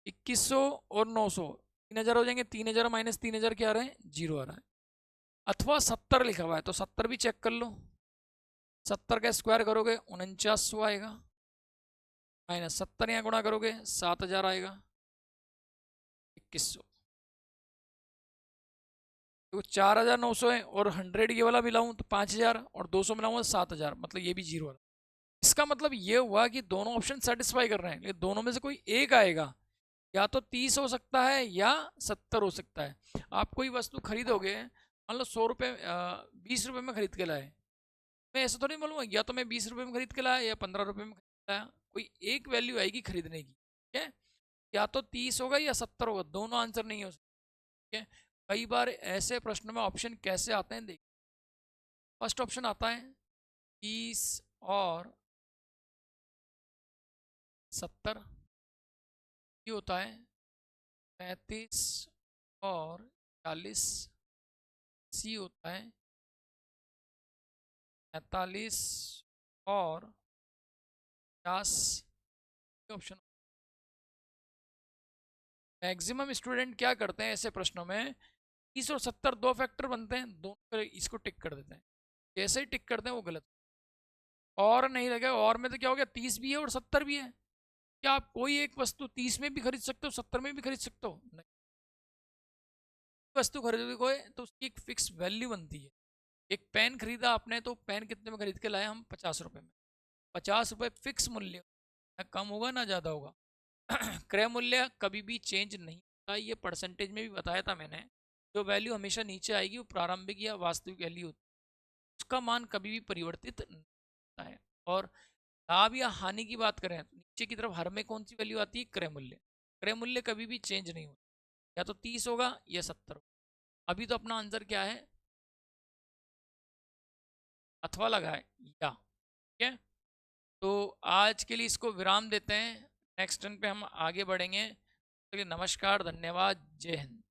2100 और 900 3000 हो जाएंगे, 3000 माइनस 3000 क्या आ रहा है, जीरो आ रहा है। अथवा 70 लिखा हुआ है तो 70 भी चेक कर लो, 70 का स्क्वायर करोगे 4900 आएगा, माइनस 70 यहाँ गुणा करोगे 7000 आएगा, 2100। तो 4900 है और 100 ये वाला मिलाऊं तो 5000 और 200 मिलाऊंगा 7000, मतलब ये भी जीरो है। इसका मतलब ये हुआ कि दोनों ऑप्शन सेटिस्फाई कर रहे हैं, लेकिन दोनों में से कोई एक आएगा, या तो 30 हो सकता है या 70 हो सकता है। आप कोई वस्तु खरीदोगे, मान लो 100 रुपये 20 रुपये में खरीद के लाए, मैं ऐसा तो नहीं बोलूँगा या तो मैं 20 रुपये में खरीद के लाया या 15 रुपये में खरीद लाया, कोई एक वैल्यू आएगी खरीदने की। ठीक है, या तो 30 होगा या 70 होगा, दोनों आंसर नहीं हो सकते। ठीक है, कई बार ऐसे प्रश्नों में ऑप्शन कैसे आते हैं देखिए। फर्स्ट ऑप्शन आता है 30 और 70, ये होता है 35 और 40, सी होता है 45 और 50, ऑप्शन। मैक्सिमम स्टूडेंट क्या करते हैं ऐसे प्रश्नों में, 30 और 70 दो फैक्टर बनते हैं, दोनों इसको टिक कर देते हैं, जैसे ही टिक करते हैं वो गलत। और नहीं लगेगा, और में तो क्या हो गया, 30 भी है और 70 भी है, क्या आप कोई एक वस्तु 30 में भी खरीद सकते हो 70 में भी खरीद सकते हो, नहीं। वस्तु खरीदोगे कोई तो उसकी एक फिक्स वैल्यू बनती है। एक पेन खरीदा आपने तो पेन कितने में खरीद के लाए हम, 50 रुपये में, 50 रुपये फिक्स मूल्य, ना कम होगा ना ज़्यादा होगा। क्रय मूल्य कभी भी चेंज नहीं होता, ये परसेंटेज में भी बताया था मैंने, जो वैल्यू हमेशा नीचे आएगी वो प्रारंभिक या वास्तविक वैल्यू होती है, उसका मान कभी भी परिवर्तित नहीं होता है। और लाभ या हानि की बात करें तो नीचे की तरफ हर में कौन सी वैल्यू आती है, क्रय मूल्य, क्रय मूल्य कभी भी चेंज नहीं होता, या तो 30 होगा या 70। अभी तो अपना आंसर क्या है, अथवा लगा है या। ठीक है, तो आज के लिए इसको विराम देते हैं, नेक्स्ट टर्न पे हम आगे बढ़ेंगे। तो नमस्कार, धन्यवाद, जय हिंद।